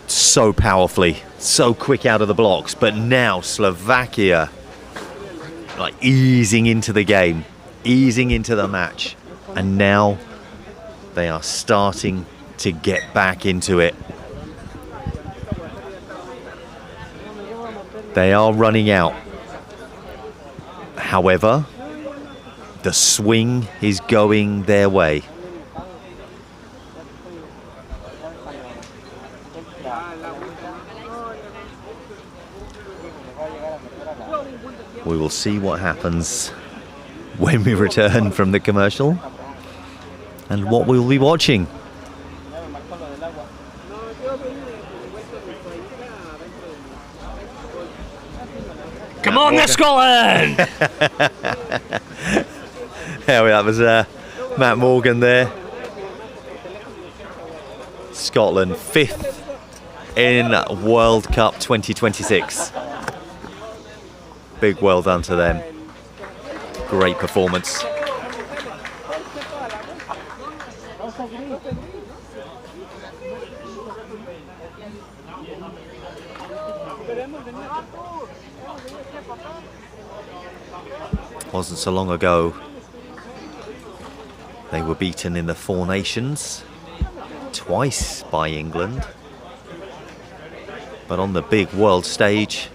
so powerfully, so quick out of the blocks, but now Slovakia like easing into the game, easing into the match, and now they are starting to get back into it. They are running out. However, the swing is going their way. We will see what happens when we return from the commercial and what we will be watching. Come on, Scotland! There we are, that was Matt Morgan there. Scotland 5th in World Cup 2026. Big well done to them. Great performance. Wasn't so long ago they were beaten in the Four Nations twice by England, but on the big world stage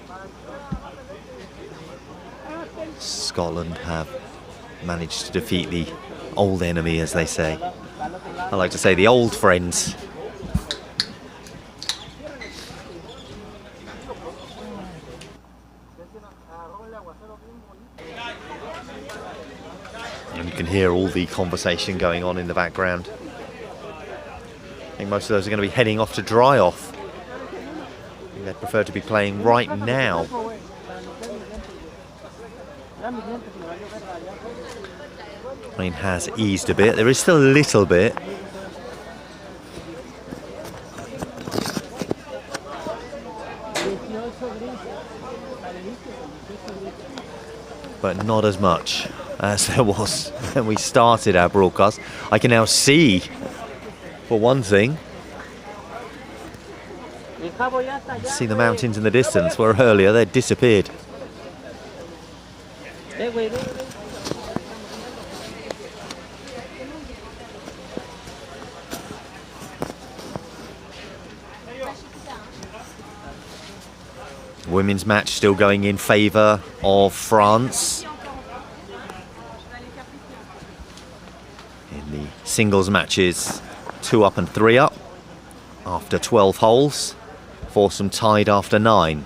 Scotland have managed to defeat the old enemy, as they say. I like to say the old friends. And you can hear all the conversation going on in the background. I think most of those are going to be heading off to dry off. I think they'd prefer to be playing right now. Rain has eased a bit. There is still a little bit. But not as much as there was when we started our broadcast. I can now see, for one thing, see the mountains in the distance, where earlier they'd disappeared. Women's match still going in favour of France. In the singles matches, 2 up and 3 up after 12 holes. Foursome tied after 9.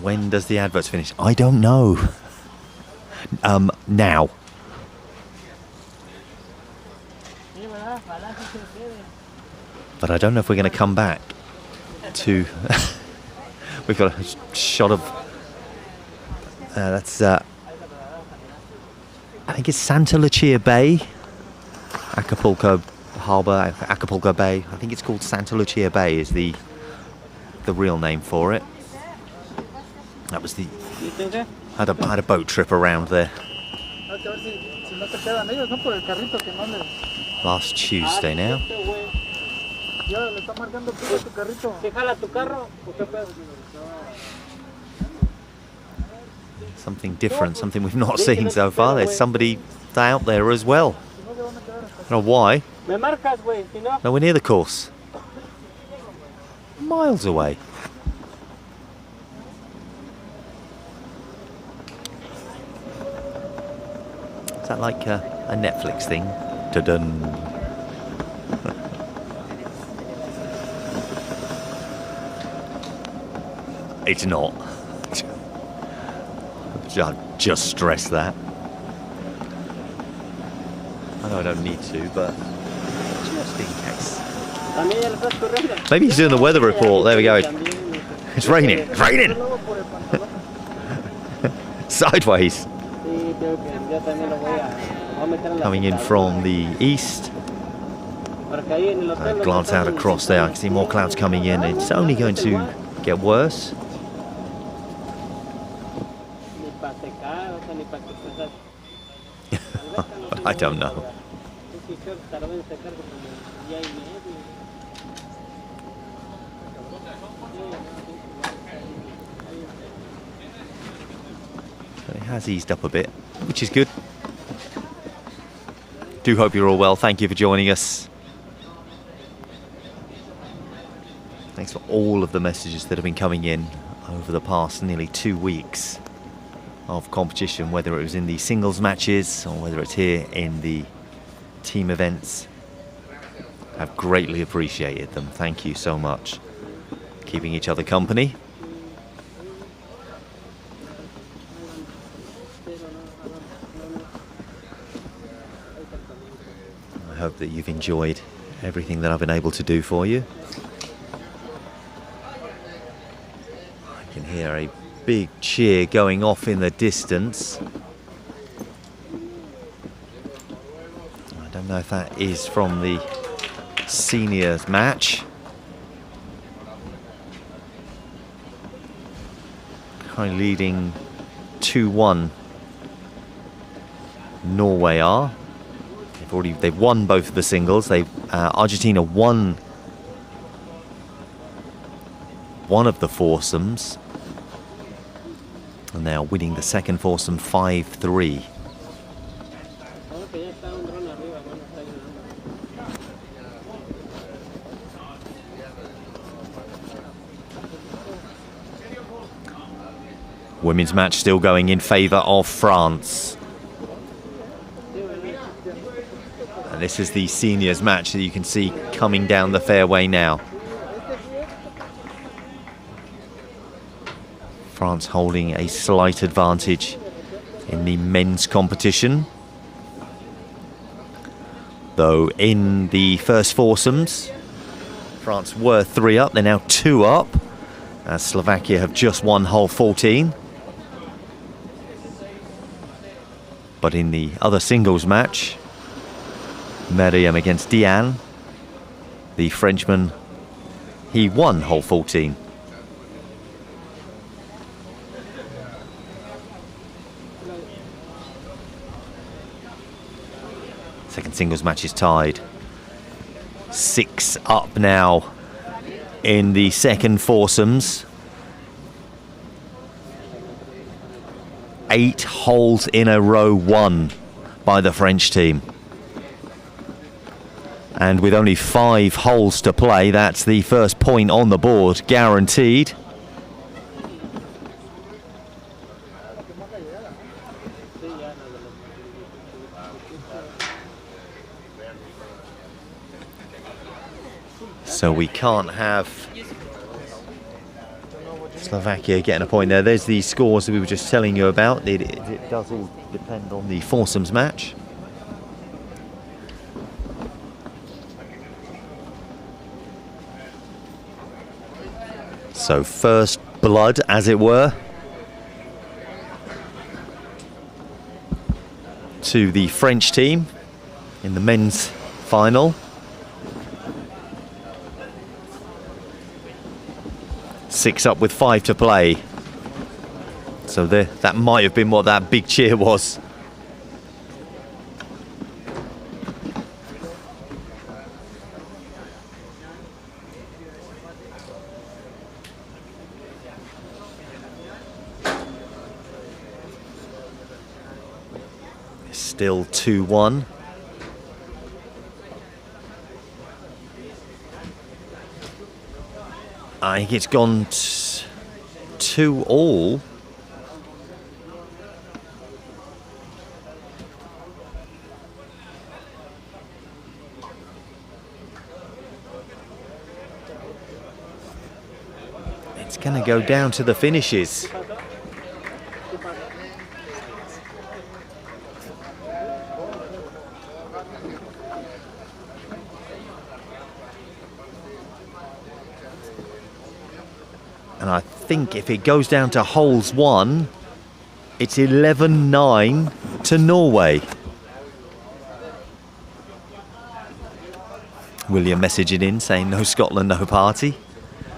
When does the adverts finish? I don't know. Now. But I don't know if we're going to come back to... We've got a shot of... that's... I think it's Santa Lucia Bay. Acapulco Harbour, Acapulco Bay. I think it's called Santa Lucia Bay is the real name for it. That was the... I had a boat trip around there last Tuesday now. Something different, something we've not seen so far. There's somebody out there as well. I don't know why. Me marcas, güey, si no. Nowhere near the course. Miles away. Is that like a Netflix thing? Ta-dun. It's not. Just stress that. I know I don't need to, but just in case. Maybe he's doing the weather report. There we go. It's raining. It's raining. Sideways. Coming in from the east. Glance out across there. I can see more clouds coming in. It's only going to get worse. But I don't know. But it has eased up a bit, which is good. Do hope you're all well. Thank you for joining us. Thanks for all of the messages that have been coming in over the past nearly 2 weeks of competition, whether it was in the singles matches or whether it's here in the team events. I've greatly appreciated them. Thank you so much. Keeping each other company. I hope that you've enjoyed everything that I've been able to do for you. I can hear a big cheer going off in the distance. I don't know if that is from the seniors match. Currently leading 2-1. Norway are. They've won both of the singles. Argentina won one of the foursomes. And they are winning the second foursome 5-3. Women's match still going in favour of France. And this is the seniors match that you can see coming down the fairway now. France holding a slight advantage in the men's competition. Though in the first foursomes, France were 3 up, they're now 2 up, as Slovakia have just won hole 14. But in the other singles match, Meriam against Diane, the Frenchman, he won hole 14. Second singles match is tied. 6 up now in the second foursomes. 8 holes in a row won by the French team. And with only 5 holes to play, that's the first point on the board guaranteed. So we can't have Slovakia getting a point there. There's the scores that we were just telling you about. It does all depend on the foursomes match. So first blood, as it were, to the French team in the men's final. 6 up with 5 to play. So that might have been what that big cheer was. It's still 2-1. I think it's gone 2-all. It's going to go down to the finishes. And I think if it goes down to holes 1, it's 11-9 to Norway. William messaging in saying no Scotland, no party.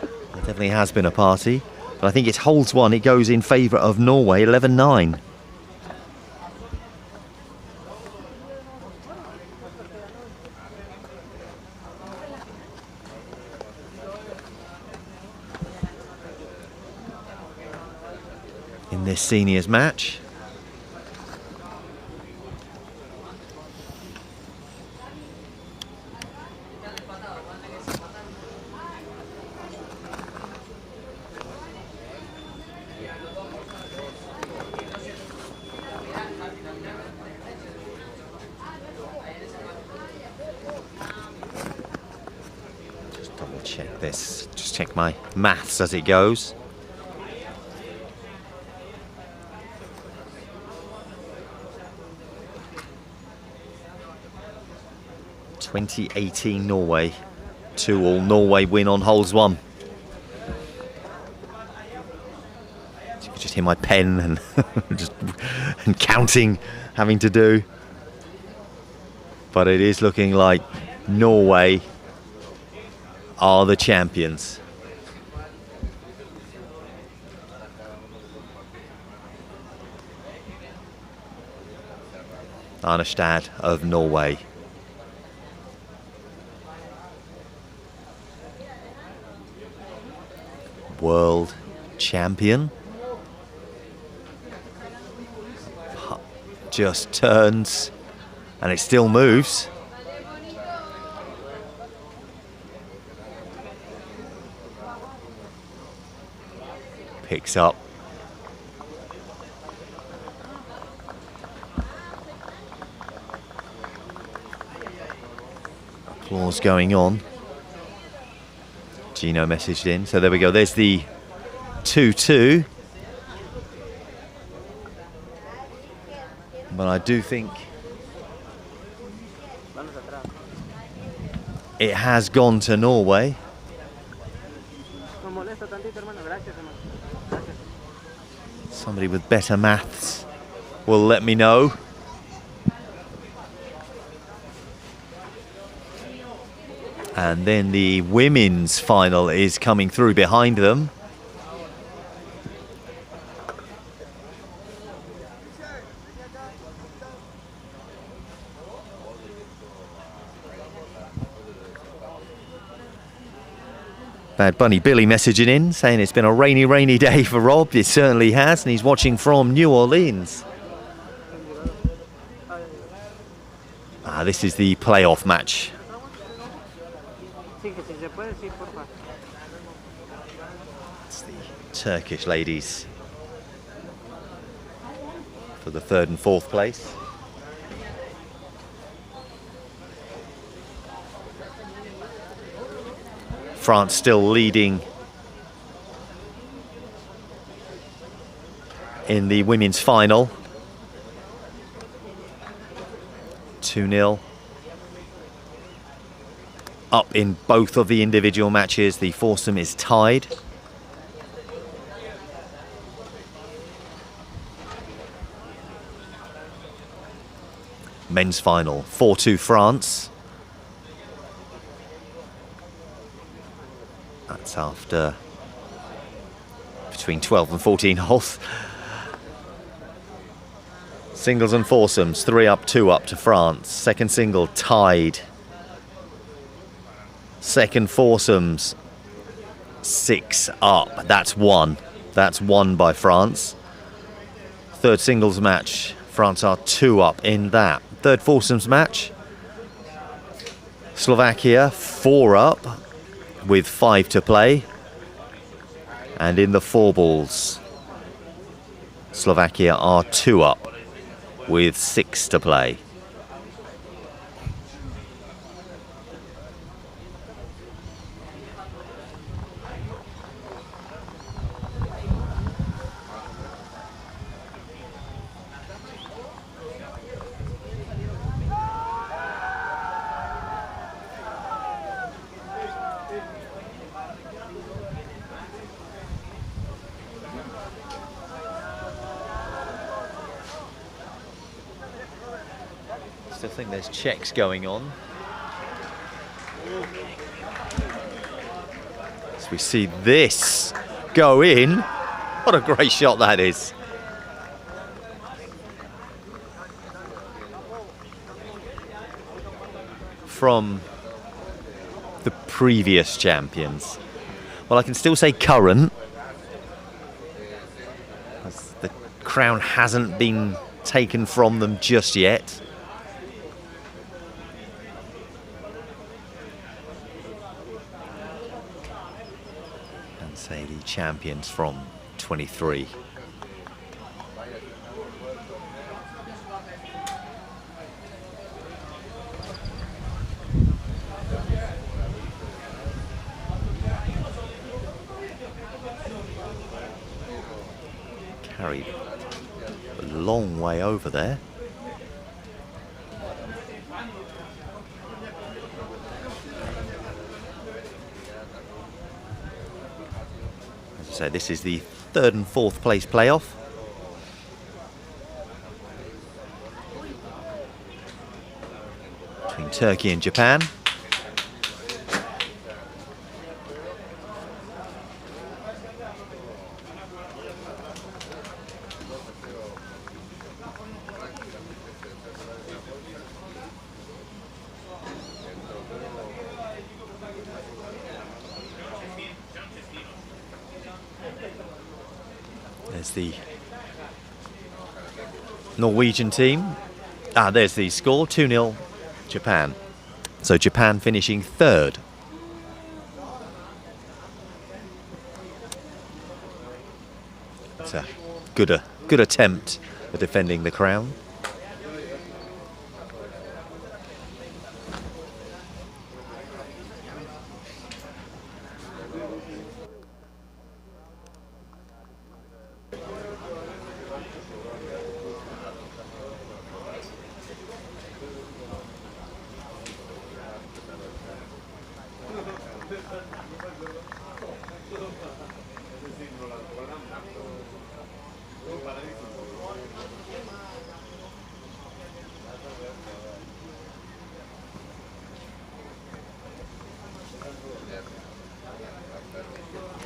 There definitely has been a party. But I think it's holes 1, it goes in favour of Norway, 11-9. In this seniors match. Just double check this, just check my maths as it goes. 2018 Norway, 2-all Norway win on holes 1. You can just hear my pen and and counting having to do. But it is looking like Norway are the champions. Arnestad of Norway. World champion. Just turns and it still moves. Picks up. Applause going on. Gino messaged in, so there we go, there's the 2-2. But I do think it has gone to Norway. Somebody with better maths will let me know. And then the women's final is coming through behind them. Bad Bunny Billy messaging in, saying it's been a rainy day for Rob. It certainly has, and he's watching from New Orleans. This is the playoff match. It's the Turkish ladies for the 3rd and 4th place. France still leading in the women's final. 2-0. Up in both of the individual matches. The foursome is tied. Men's final, 4-2 France. That's after between 12 and 14 holes. Singles and foursomes, 3 up, 2 up to France. Second single tied. Second foursomes, 6 up. That's 1. That's 1 by France. Third singles match, France are 2 up in that. Third foursomes match, Slovakia 4 up with 5 to play. And in the four balls, Slovakia are 2 up with 6 to play. Still think there's checks going on. As we see this go in. What a great shot that is. From the previous champions. Well, I can still say current, as the crown hasn't been taken from them just yet. And say the champions from 23. Carried a long way over there. As I say, this is the 3rd and 4th place playoff. Between Turkey and Japan. There's the Norwegian team. There's the score, 2-0 Japan. So Japan finishing 3rd. It's a good attempt at defending the crown.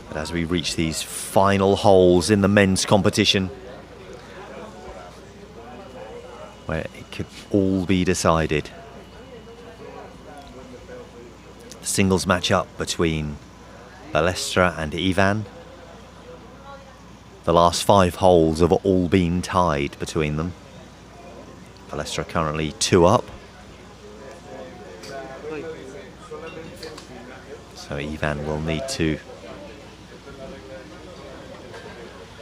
But as we reach these final holes in the men's competition, where it could all be decided. The singles match-up between Balestra and Ivan. The last 5 holes have all been tied between them. Balestra currently 2 up. So Ivan will need to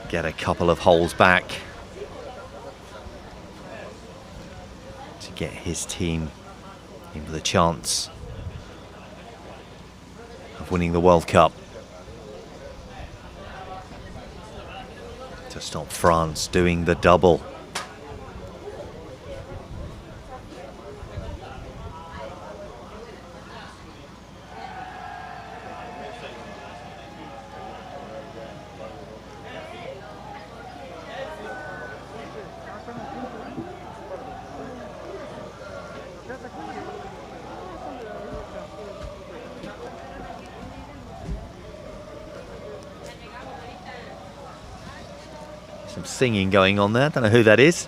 get a couple of holes back to get his team in with a chance of winning the World Cup. To stop France doing the double. Some singing going on there. Don't know who that is.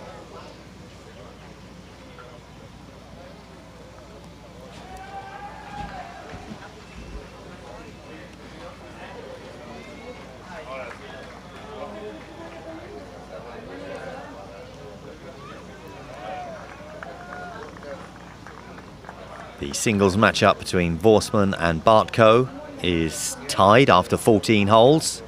The singles match-up between Vorsman and Bartko is tied after 14 holes.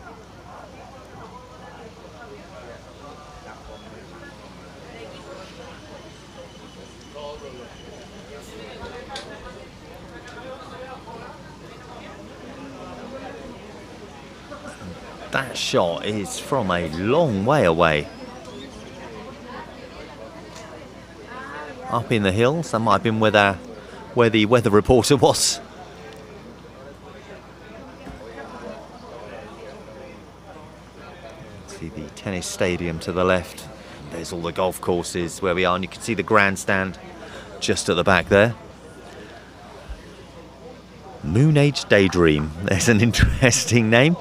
That shot is from a long way away. Up in the hills. That might have been where the weather reporter was. See the tennis stadium to the left. There's all the golf courses where we are, and you can see the grandstand just at the back there. Moon Age Daydream. There's an interesting name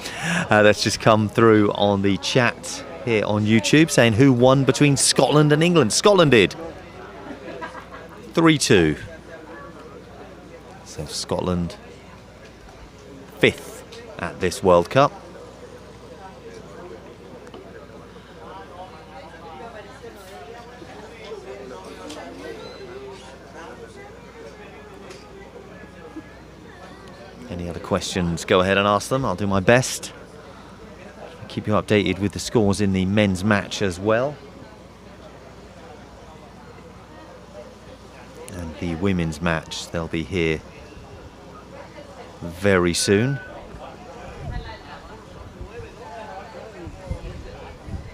that's just come through on the chat here on YouTube, saying who won between Scotland and England. Scotland did. 3-2. So Scotland 5th at this World Cup. Any other questions, go ahead and ask them. I'll do my best. Keep you updated with the scores in the men's match as well. And the women's match, they'll be here very soon.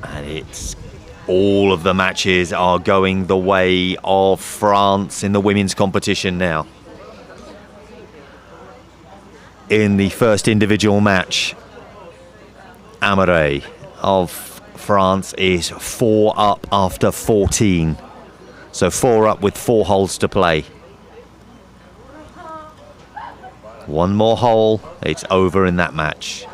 And it's all of the matches are going the way of France in the women's competition now. In the first individual match, Amare of France is 4 up after 14. So 4 up with 4 holes to play. One more hole, it's over in that match.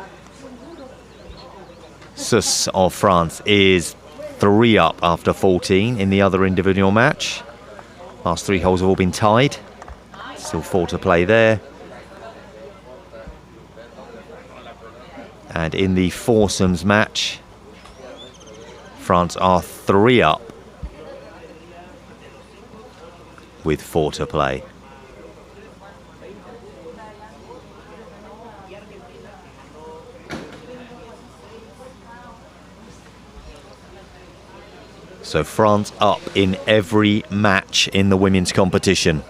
Sus of France is 3 up after 14 in the other individual match. Last 3 holes have all been tied. Still 4 to play there. And in the foursomes match, France are 3 up with 4 to play. So France up in every match in the women's competition.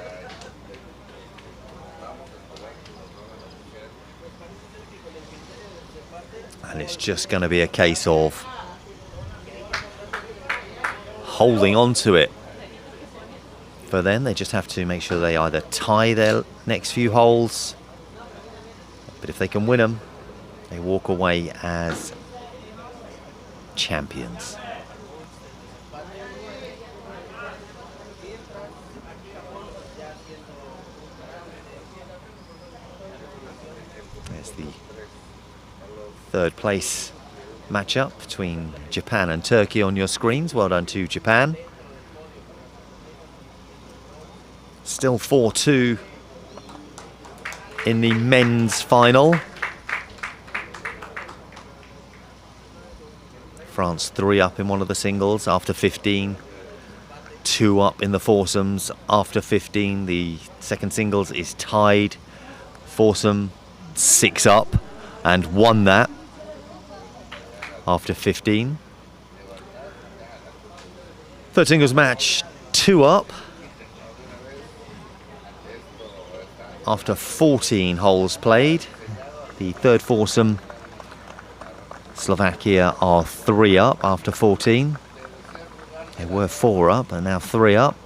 And it's just going to be a case of holding on to it. For them, they just have to make sure they either tie their next few holes, but if they can win them, they walk away as champions. There's the third place matchup between Japan and Turkey on your screens. Well done to Japan. Still 4-2 in the men's final. France 3 up in one of the singles after 15. 2 up in the foursomes after 15. The second singles is tied. Foursome 6 up and won that after 15. Third singles match 2 up after 14 holes played. The third foursome, Slovakia are 3 up after 14. They were 4 up and now 3 up.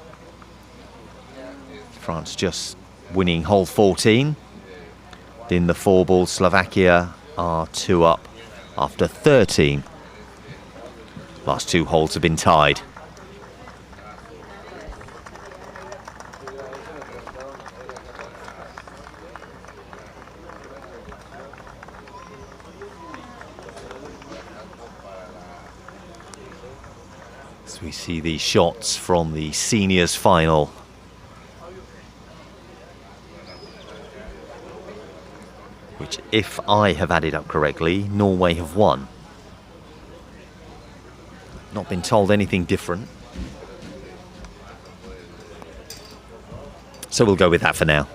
France just winning hole 14. In the 4-ball, Slovakia are 2 up after 13. Last 2 holes have been tied. So we see the shots from the seniors final. Which, if I have added up correctly, Norway have won. Not been told anything different. So we'll go with that for now.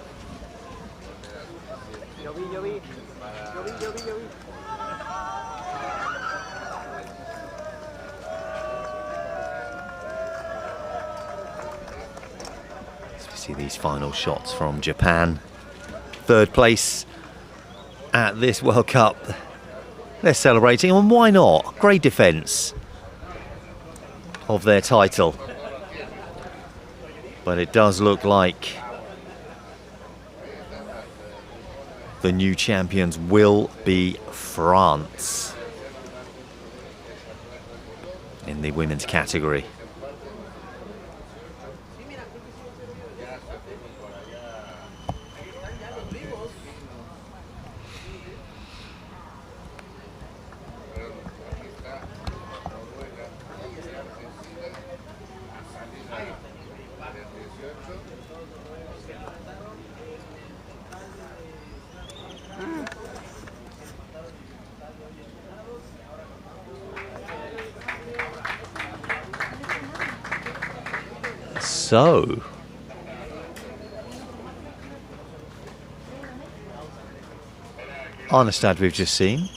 So we see these final shots from Japan. Third place at this World Cup. They're celebrating, and why not? Great defence of their title. But it does look like the new champions will be France in the women's category. So, Arnestad we've just seen.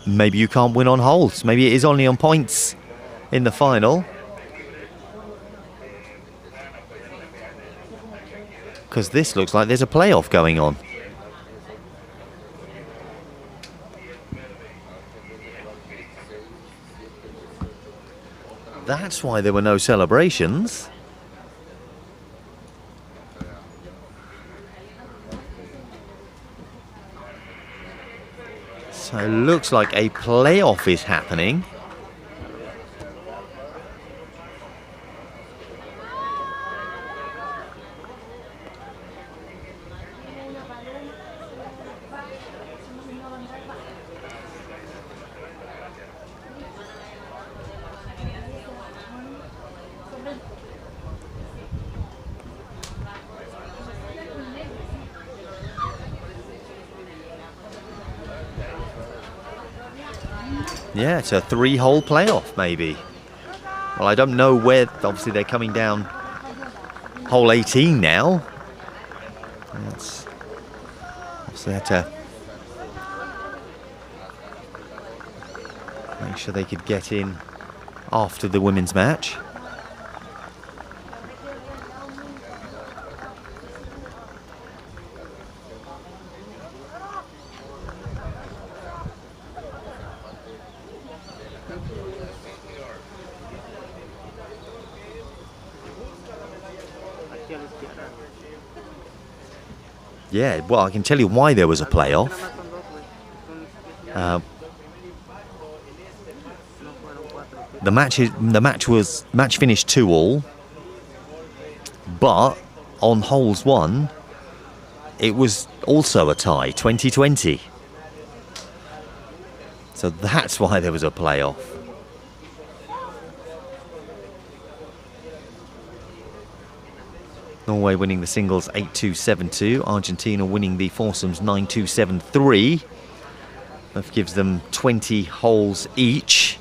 Maybe you can't win on holes. Maybe it is only on points in the final. Because this looks like there's a playoff going on. That's why there were no celebrations. So it looks like a playoff is happening. Yeah, it's a 3-hole playoff, maybe. Well, I don't know where. Obviously, they're coming down hole 18 now. That's obviously had to make sure they could get in after the women's match. Yeah, well, I can tell you why there was a playoff. The match finished 2-all, but on holes 1, it was also a tie, 20-20. So that's why there was a playoff. Norway winning the singles 8-2, 7-2. Argentina winning the foursomes 9-2, 7-3. That gives them 20 holes each.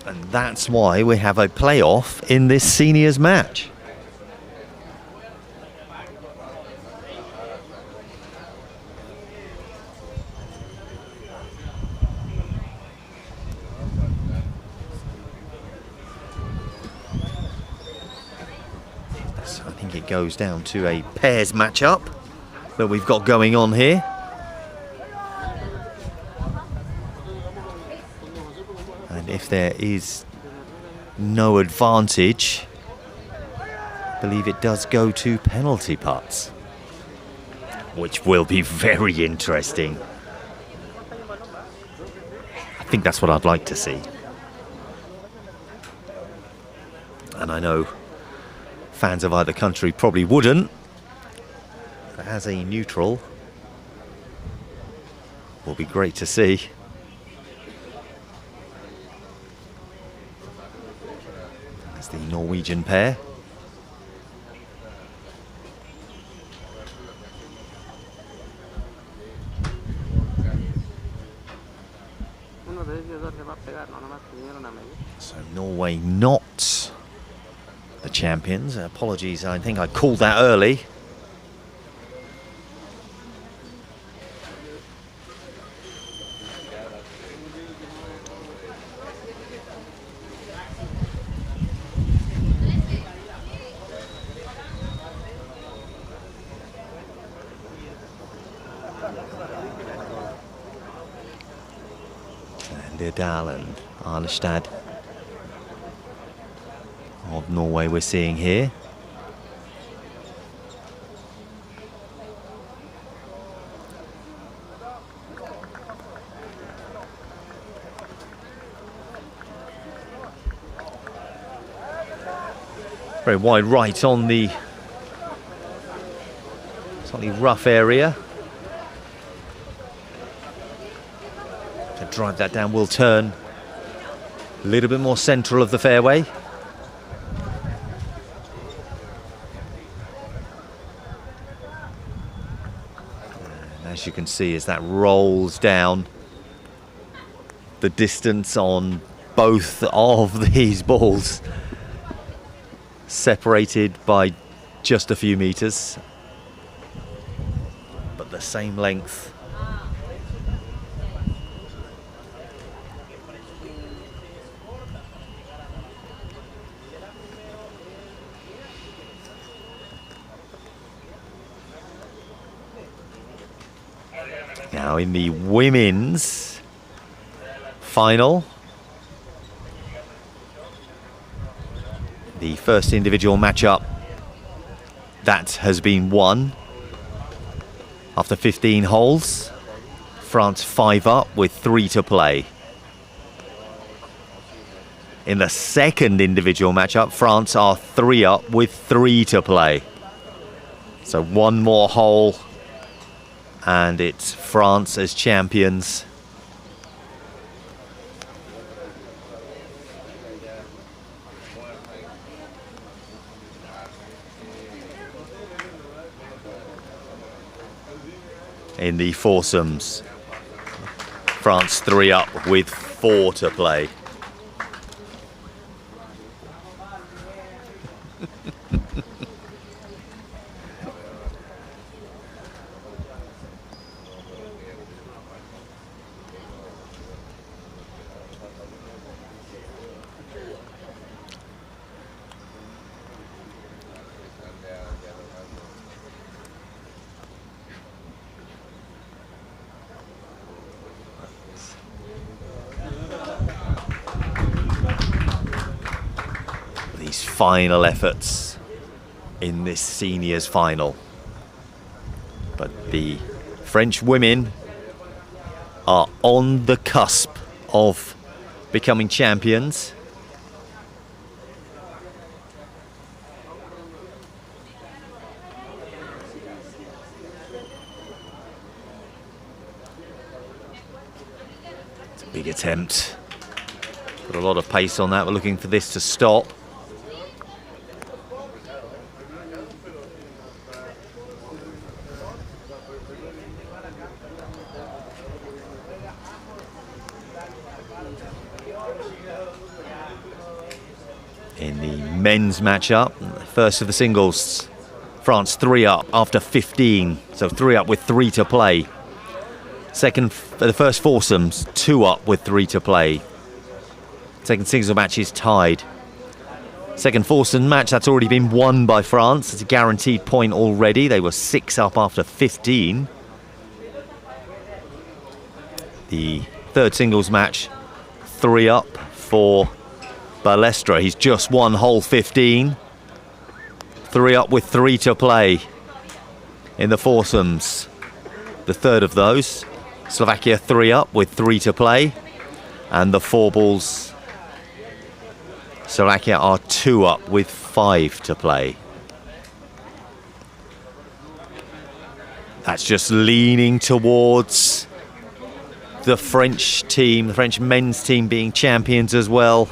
And that's why we have a playoff in this seniors match. It goes down to a pairs matchup that we've got going on here. And if there is no advantage, I believe it does go to penalty putts, which will be very interesting. I think that's what I'd like to see. And I know fans of either country probably wouldn't, but as a neutral, will be great to see. That's the Norwegian pair. So Norway not the champions. Apologies, I think I called that early. Lirdal and Arlestad of Norway we're seeing here. Very wide right on the slightly rough area. To drive that down will turn a little bit more central of the fairway. And as you can see, as that rolls down, the distance on both of these balls separated by just a few meters, but the same length. Now in the women's final, the first individual matchup that has been won after 15 holes. France 5 up with 3 to play. In the second individual matchup, France are 3 up with 3 to play. So one more hole and it's France as champions. In the foursomes, France 3 up with 4 to play. These final efforts in this seniors final, but the French women are on the cusp of becoming champions. It's a big attempt, put a lot of pace on that. We're looking for this to stop. In the men's matchup, first of the singles, France 3 up after 15, so 3 up with 3 to play. Second, the first foursomes, 2 up with 3 to play. Second singles match is tied. Second foursome match, that's already been won by France. It's a guaranteed point already. They were 6 up after 15. The third singles match, 3 up for Balestra. He's just won hole 15. 3 up with 3 to play in the foursomes. The third of those, Slovakia 3 up with 3 to play. And the four balls, Slovakia are 2 up with 5 to play. That's just leaning towards the French team, the French men's team being champions as well.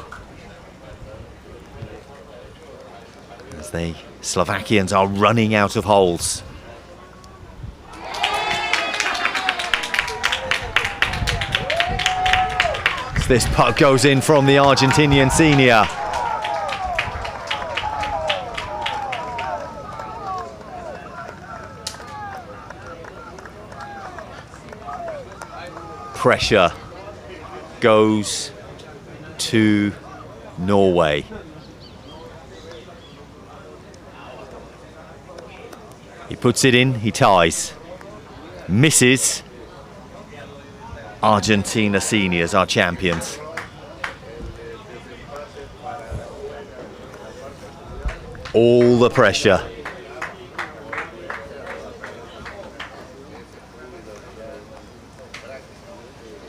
As the Slovakians are running out of holes. As this putt goes in from the Argentinian senior. Pressure goes to Norway. He puts it in, he ties. Misses. Argentina seniors are champions. All the pressure.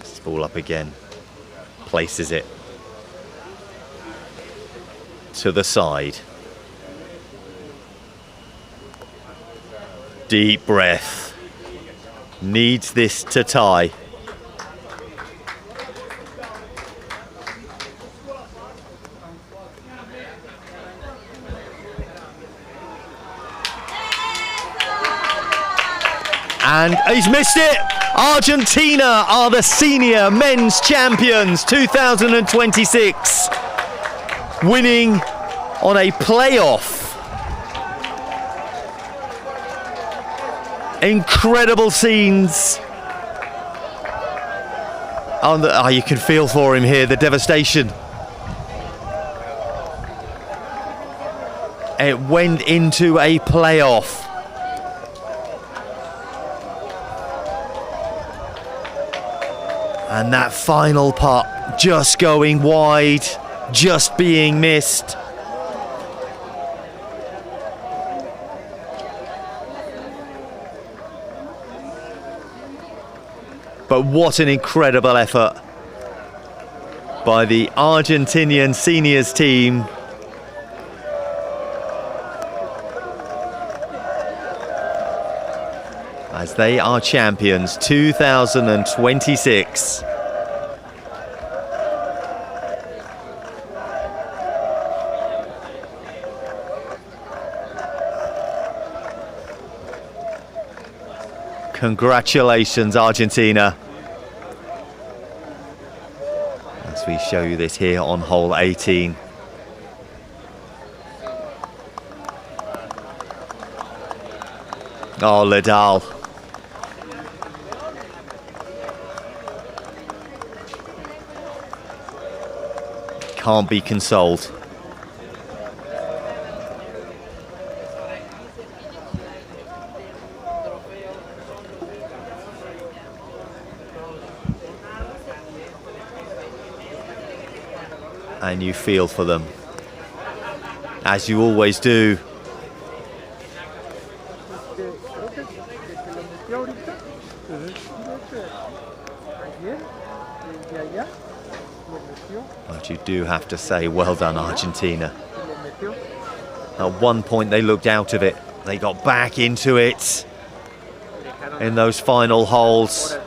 This ball up again. Places it to the side. Deep breath. Needs this to tie. And he's missed it! Argentina are the senior men's champions 2026. Winning on a playoff. Incredible scenes. Oh, you can feel for him here, the devastation. It went into a playoff. And that final putt just going wide, just being missed. But what an incredible effort by the Argentinian seniors team. As they are champions 2026. Congratulations, Argentina. As we show you this here on hole 18. Oh, Lidal. Can't be consoled. And you feel for them, as you always do. But you do have to say, well done, Argentina. At one point they looked out of it. They got back into it in those final holes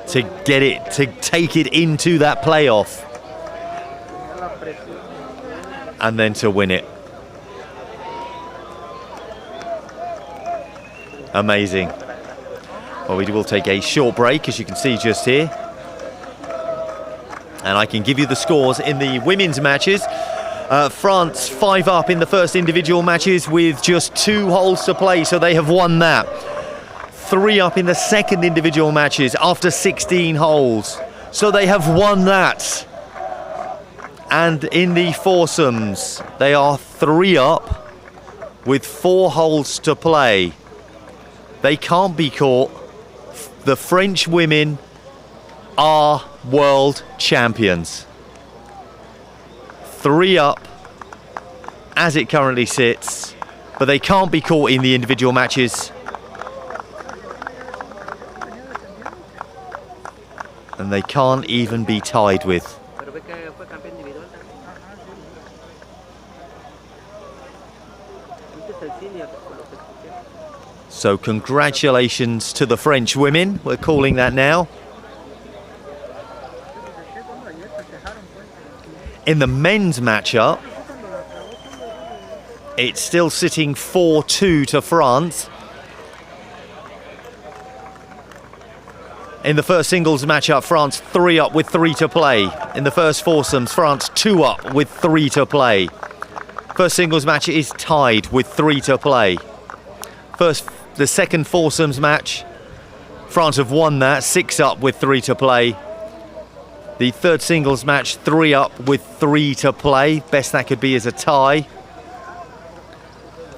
to get it, to take it into that playoff. And then to win it. Amazing. Well, we will take a short break, as you can see just here. And I can give you the scores in the women's matches. France 5 up in the first individual matches with just 2 holes to play, so they have won that. 3 up in the second individual matches after 16 holes, so they have won that. And in the foursomes, they are 3 up with 4 holes to play. They can't be caught. The French women are world champions. 3 up as it currently sits, but they can't be caught in the individual matches. And they can't even be tied with. So congratulations to the French women, we're calling that now. In the men's matchup, it's still sitting 4-2 to France. In the first singles matchup, France 3 up with 3 to play. In the first foursomes, France 2 up with 3 to play. First singles match is tied with 3 to play. The second foursomes match, France have won that, 6 up with 3 to play. The third singles match, 3 up with 3 to play. Best that could be is a tie.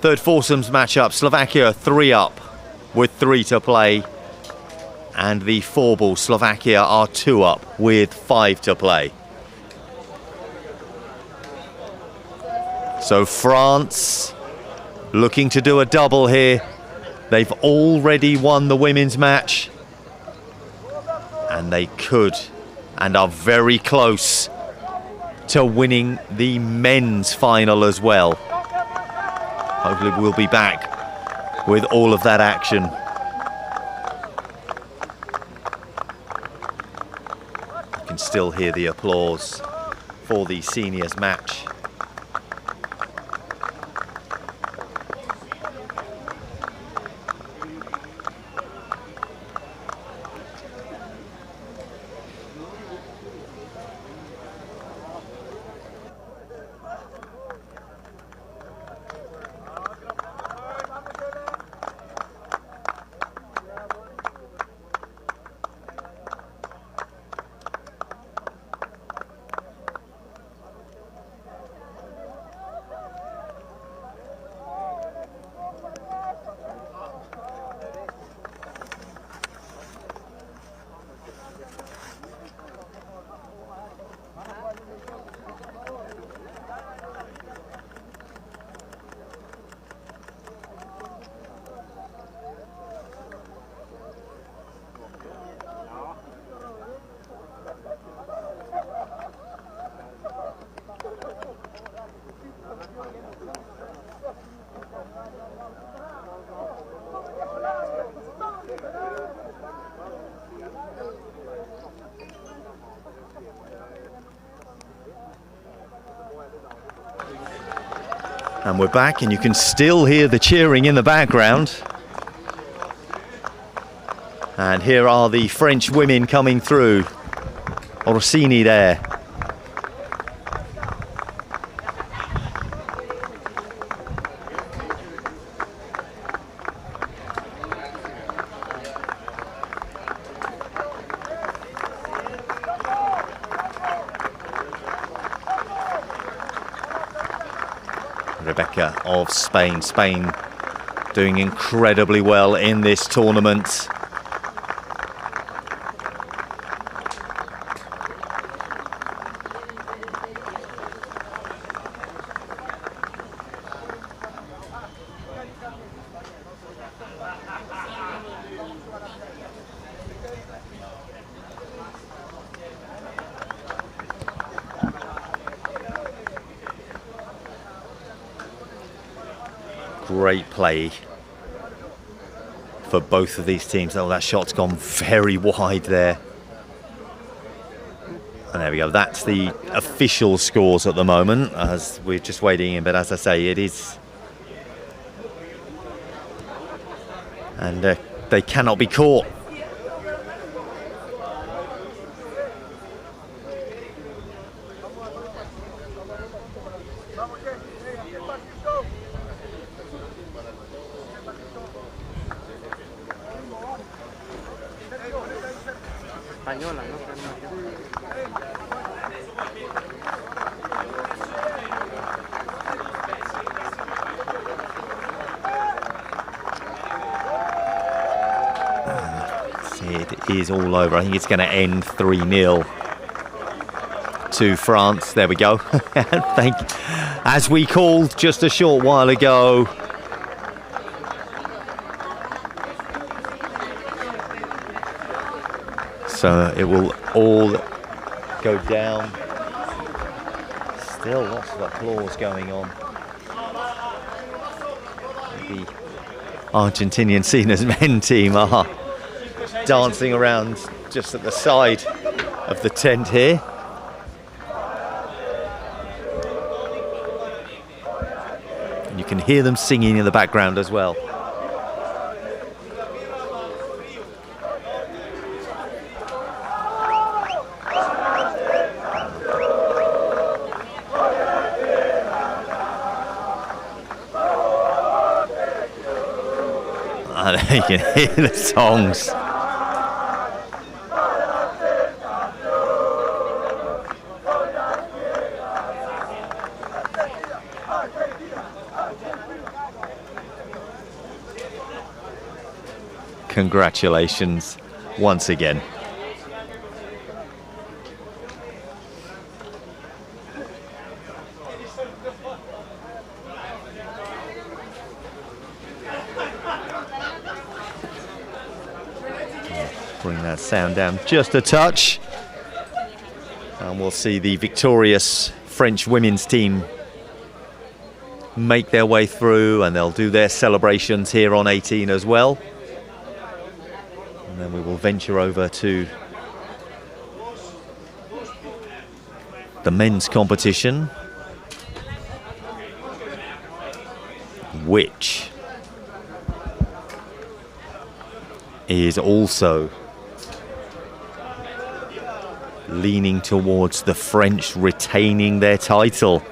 Third foursomes matchup, Slovakia 3 up with 3 to play. and the 4-ball. Slovakia are 2 up with 5 to play. So France looking to do a double here. They've already won the women's match, and they could and are very close to winning the men's final as well. Hopefully we'll be back with all of that action. You can still hear the applause for the seniors match. And we're back, and you can still hear the cheering in the background. And here are the French women coming through. Orsini there. Rebecca of Spain. Spain doing incredibly well in this tournament. Great play for both of these teams. Oh, that shot's gone very wide there. And there we go. That's the official scores at the moment, as we're just waiting in. But as I say, it is... And they cannot be caught. It is all over. I think it's going to end 3-0 to France. There we go. As we called just a short while ago. So it will all go down. Still lots of applause going on. The Argentinian seniors men team are dancing around just at the side of the tent here. And you can hear them singing in the background as well. And you can hear the songs. Congratulations once again. Bring that sound down just a touch. And we'll see the victorious French women's team make their way through, and they'll do their celebrations here on 18 as well. And then we will venture over to the men's competition, which is also leaning towards the French retaining their title.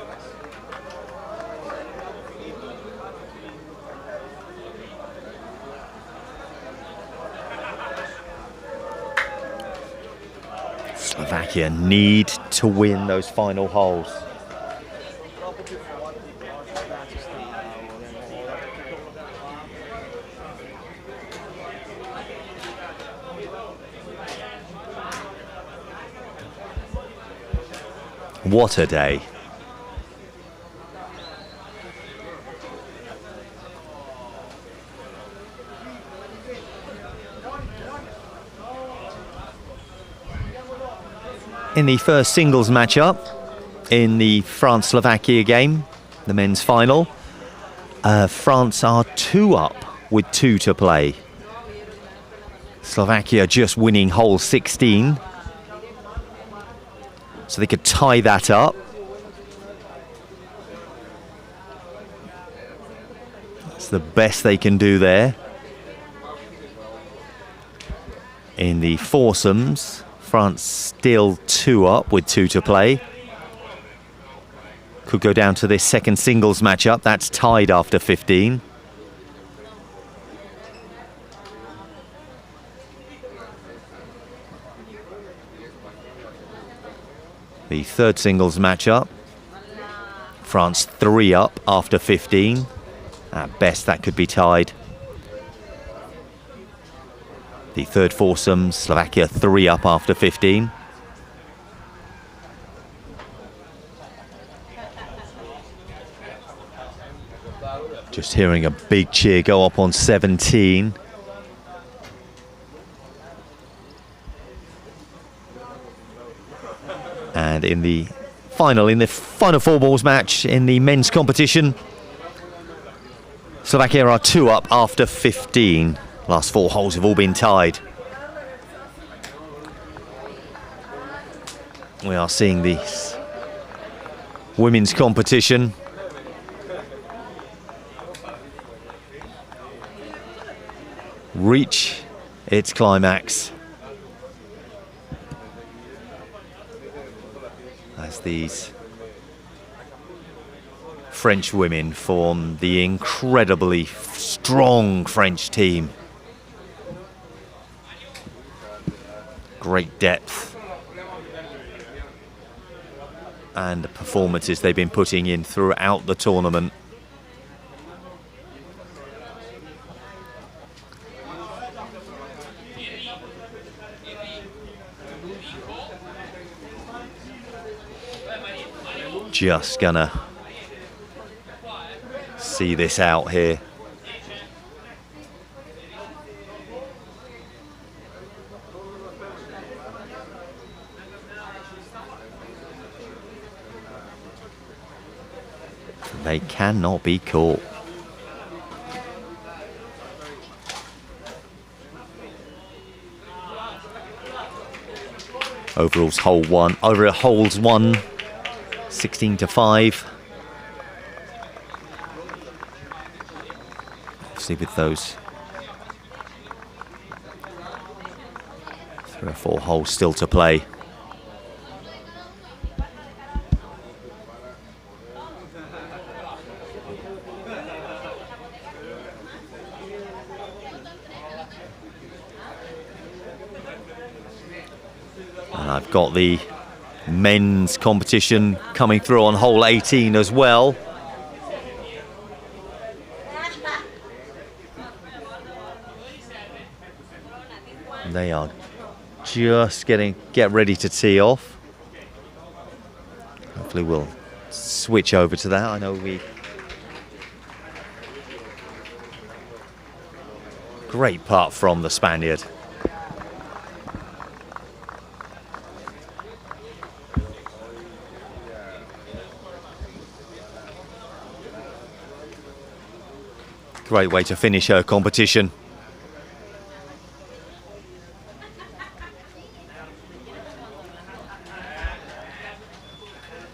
Slovakia need to win those final holes. What a day. In the first singles matchup in the France-Slovakia game, the men's final, France are 2 up with 2 to play. Slovakia just winning hole 16. So they could tie that up. That's the best they can do there. In the foursomes, France still 2 up with 2 to play. Could go down to this second singles matchup. That's tied after 15. The third singles matchup, France 3 up after 15. At best, that could be tied. The third foursome, Slovakia 3 up after 15. Just hearing a big cheer go up on 17. And in the final four balls match in the men's competition, Slovakia are 2 up after 15. Last 4 holes have all been tied. We are seeing the women's competition reach its climax as these French women form the incredibly strong French team. Great depth and the performances they've been putting in throughout the tournament. Just gonna see this out here. They cannot be caught. Overall's hole 1. Over holes 1. 16 to 5. See with those 3 or 4 holes still to play. And I've got the men's competition coming through on hole 18 as well. They are just get ready to tee off. Hopefully we'll switch over to that. I know great putt from the Spaniard. Great way to finish her competition.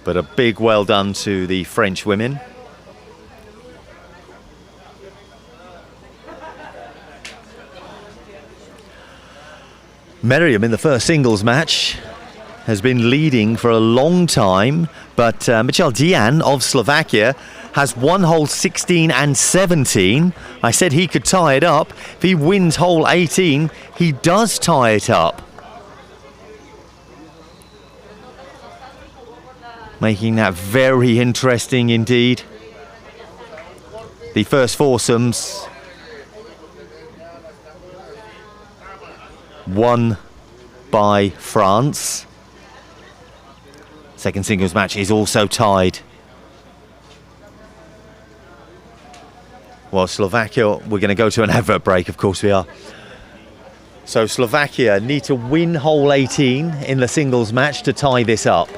But a big well done to the French women. Miriam in the first singles match has been leading for a long time, but Michal Dian of Slovakia has won hole 16 and 17. I said he could tie it up. If he wins hole 18, he does tie it up. Making that very interesting indeed. The first foursomes won by France. Second singles match is also tied. Well, Slovakia, we're going to go to an advert break, of course we are. So Slovakia need to win hole 18 in the singles match to tie this up.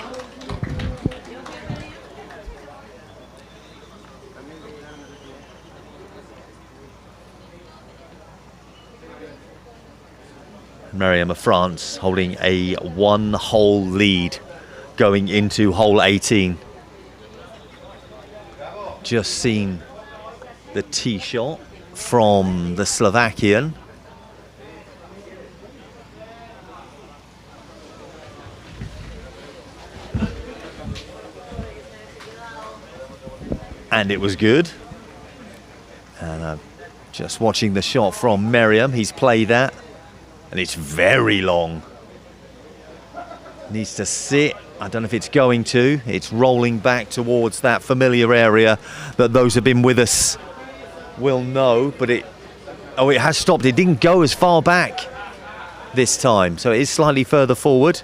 Miriam of France holding a one-hole lead going into hole 18. Just seen the tee shot from the Slovakian. And it was good. And just watching the shot from Miriam, he's played that. And it's very long. Needs to sit. I don't know if it's going to. It's rolling back towards that familiar area that those who have been with us will know. But it has stopped. It didn't go as far back this time. So it is slightly further forward.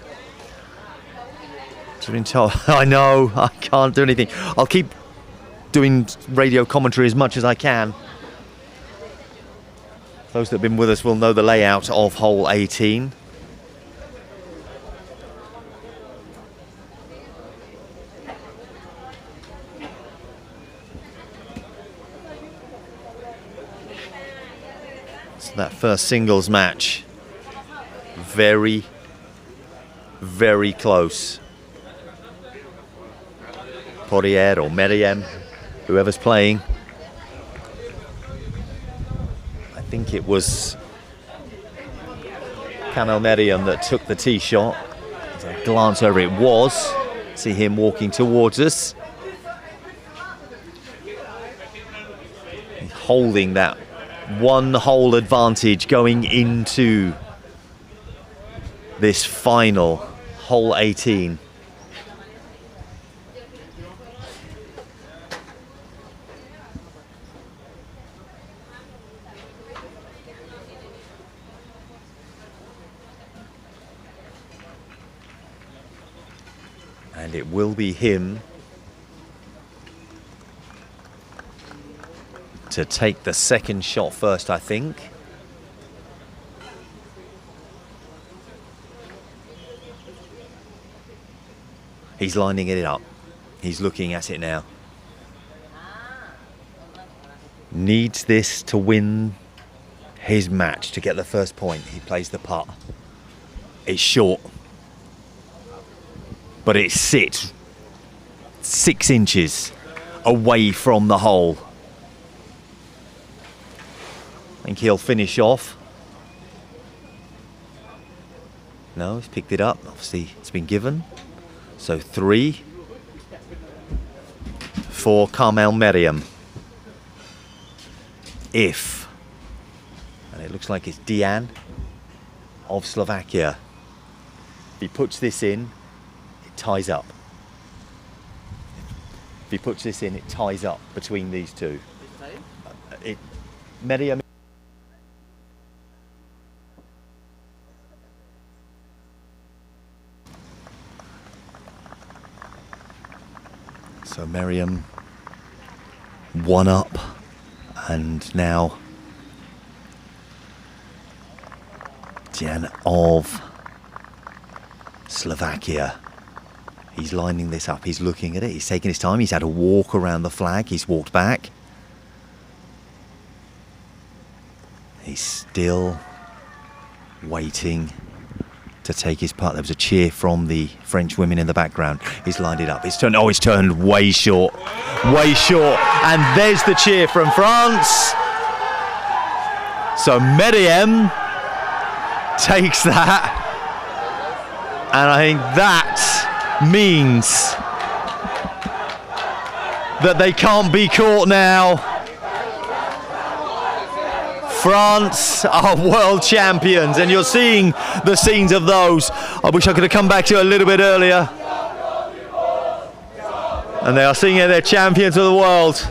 I've been told. I know. I can't do anything. I'll keep doing radio commentary as much as I can. Those that have been with us will know the layout of hole 18. So that first singles match, very, very close. Poirier or Meriem, whoever's playing. I think it was Kamel Meriem that took the tee shot. As I glance over, it was. See him walking towards us. Holding that one-hole advantage going into this final hole 18. And it will be him to take the second shot first, I think. He's lining it up. He's looking at it now. Needs this to win his match to get the first point. He plays the putt. It's short. But it sits 6 inches away from the hole. I think he'll finish off. No, he's picked it up. Obviously, it's been given. So 3 for Kamel Meriem. If, and it looks like it's Dian of Slovakia. If he puts this in, it ties up. If he puts this in, it ties up between these two. Meriem. So Miriam, one up, and now Jan of Slovakia. He's lining this up, he's looking at it, he's taking his time, he's had a walk around the flag, he's walked back. He's still waiting to take his putt. There was a cheer from the French women in the background. He's lined it up. It's turned way short. Way short. And there's the cheer from France. So Meriem takes that. And I think that means that they can't be caught now. France are world champions, and you're seeing the scenes of those. I wish I could have come back to it a little bit earlier. And they are seeing it, they're champions of the world.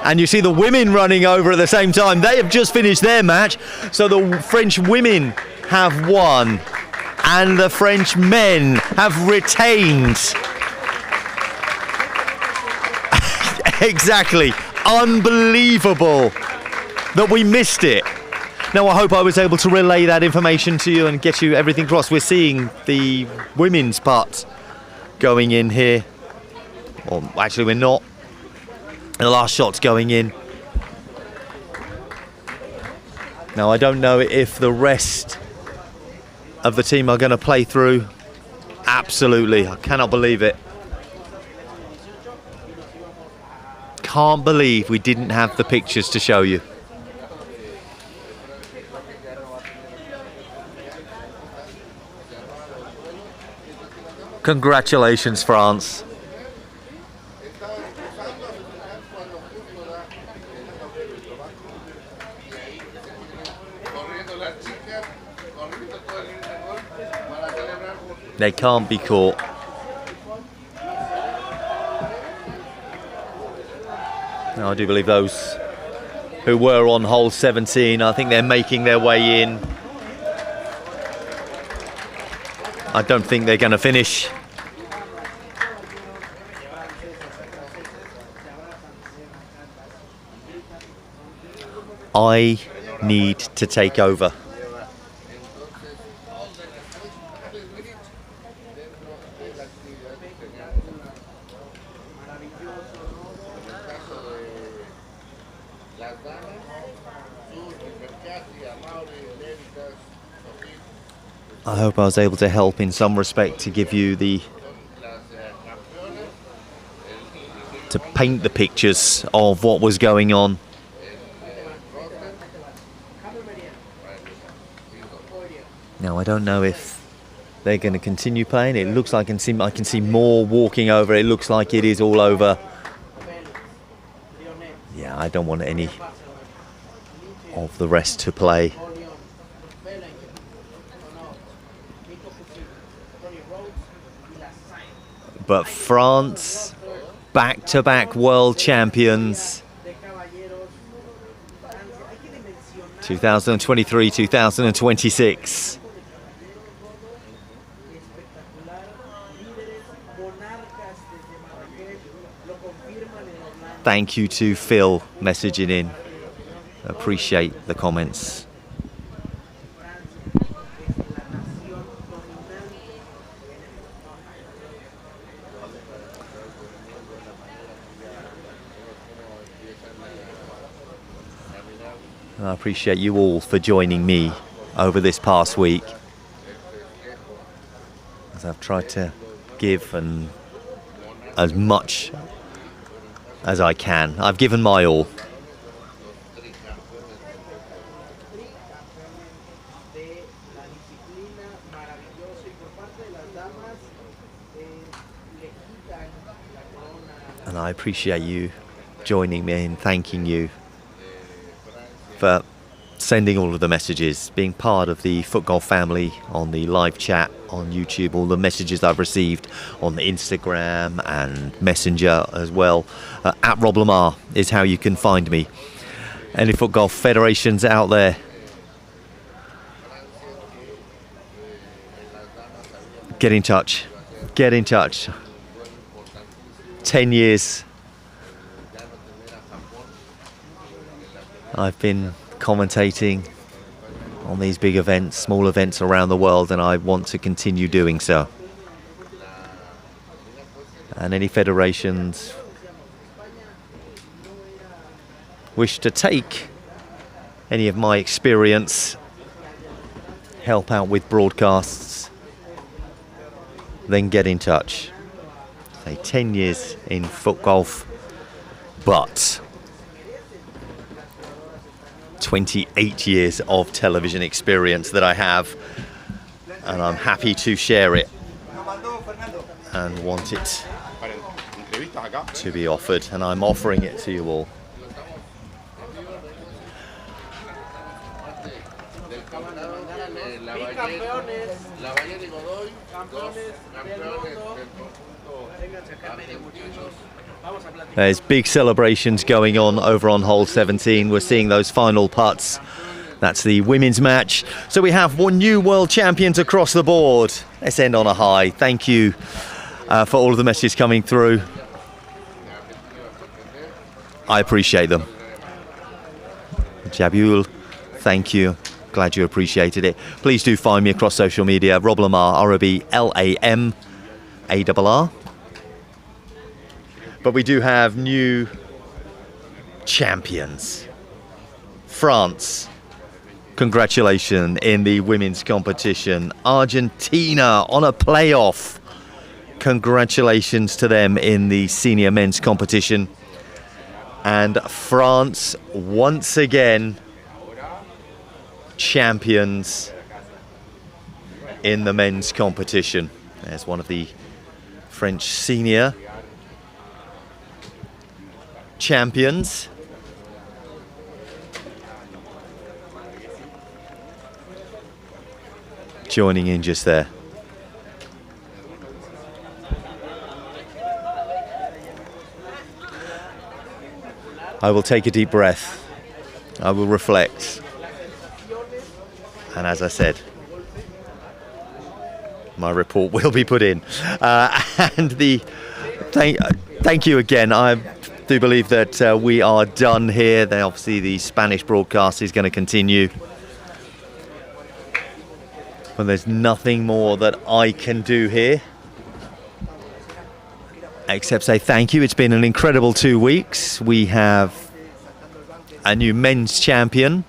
And you see the women running over at the same time. They have just finished their match, so the French women have won, and the French men have retained. Exactly. Unbelievable that we missed it. Now I hope I was able to relay that information to you and get you everything across. We're seeing the women's putt going in here. Or actually we're not. The last shot's going in. Now I don't know if the rest of the team are going to play through. Absolutely, I cannot believe it. Can't believe we didn't have the pictures to show you. Congratulations, France. They can't be caught. Now, I do believe those who were on hole 17, I think they're making their way in. I don't think they're going to finish. I need to take over. I hope I was able to help in some respect to give you to paint the pictures of what was going on. Now I don't know if they're going to continue playing. It looks like I can see more walking over. It looks like it is all over. Yeah, I don't want any of the rest to play. But France, back-to-back world champions, 2023, 2026. Thank you to Phil messaging in. Appreciate the comments. I appreciate you all for joining me over this past week, as I've tried to give and as much as I can. I've given my all. And I appreciate you joining me and thanking you for sending all of the messages, being part of the FootGolf family on the live chat on YouTube, all the messages I've received on the Instagram and Messenger as well. At Rob Lamar is how you can find me. Any FootGolf federations out there, get in touch. Get in touch. 10 years I've been commentating on these big events, small events around the world, and I want to continue doing so. And any federations wish to take any of my experience, help out with broadcasts, then get in touch. Say 10 years in FootGolf, but 28 years of television experience that I have, and I'm happy to share it and want it to be offered, and I'm offering it to you all. There's big celebrations going on over on hole 17. We're seeing those final putts. That's the women's match. So we have one new world champions across the board. Let's end on a high. Thank you for all of the messages coming through. I appreciate them. Jabul, thank you. Glad you appreciated it. Please do find me across social media. Rob Lamar, ROBLAMARR. But we do have new champions. France, congratulations in the women's competition. Argentina on a playoff. Congratulations to them in the senior men's competition. And France, once again, champions in the men's competition. There's one of the French senior champions. Joining in just there. I will take a deep breath. I will reflect. And as I said, my report will be put in. And thank you again. I do believe that we are done here. Obviously, the Spanish broadcast is going to continue. But there's nothing more that I can do here except say thank you. It's been an incredible 2 weeks. We have a new men's champion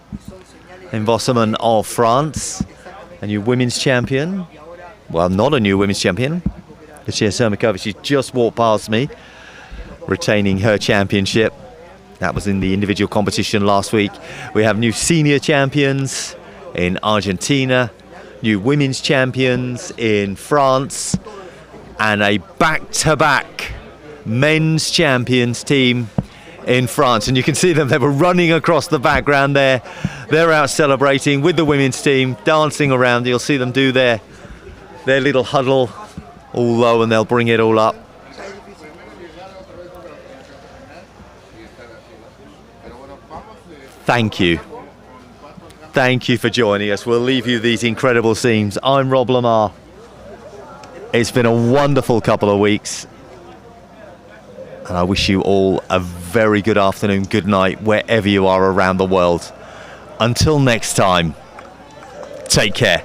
in Vossaman of France, a new women's champion. Well, not a new women's champion. Lucia Sermikova, she just walked past me, retaining her championship. That was in the individual competition last week. We have new senior champions in Argentina, new women's champions in France, and a back-to-back men's champions team in France. And you can see them, they were running across the background there. They're out celebrating with the women's team, dancing around. You'll see them do their little huddle all low, and they'll bring it all up. Thank you. Thank you for joining us. We'll leave you these incredible scenes. I'm Rob Lamar. It's been a wonderful couple of weeks. And I wish you all a very good afternoon, good night, wherever you are around the world. Until next time, take care.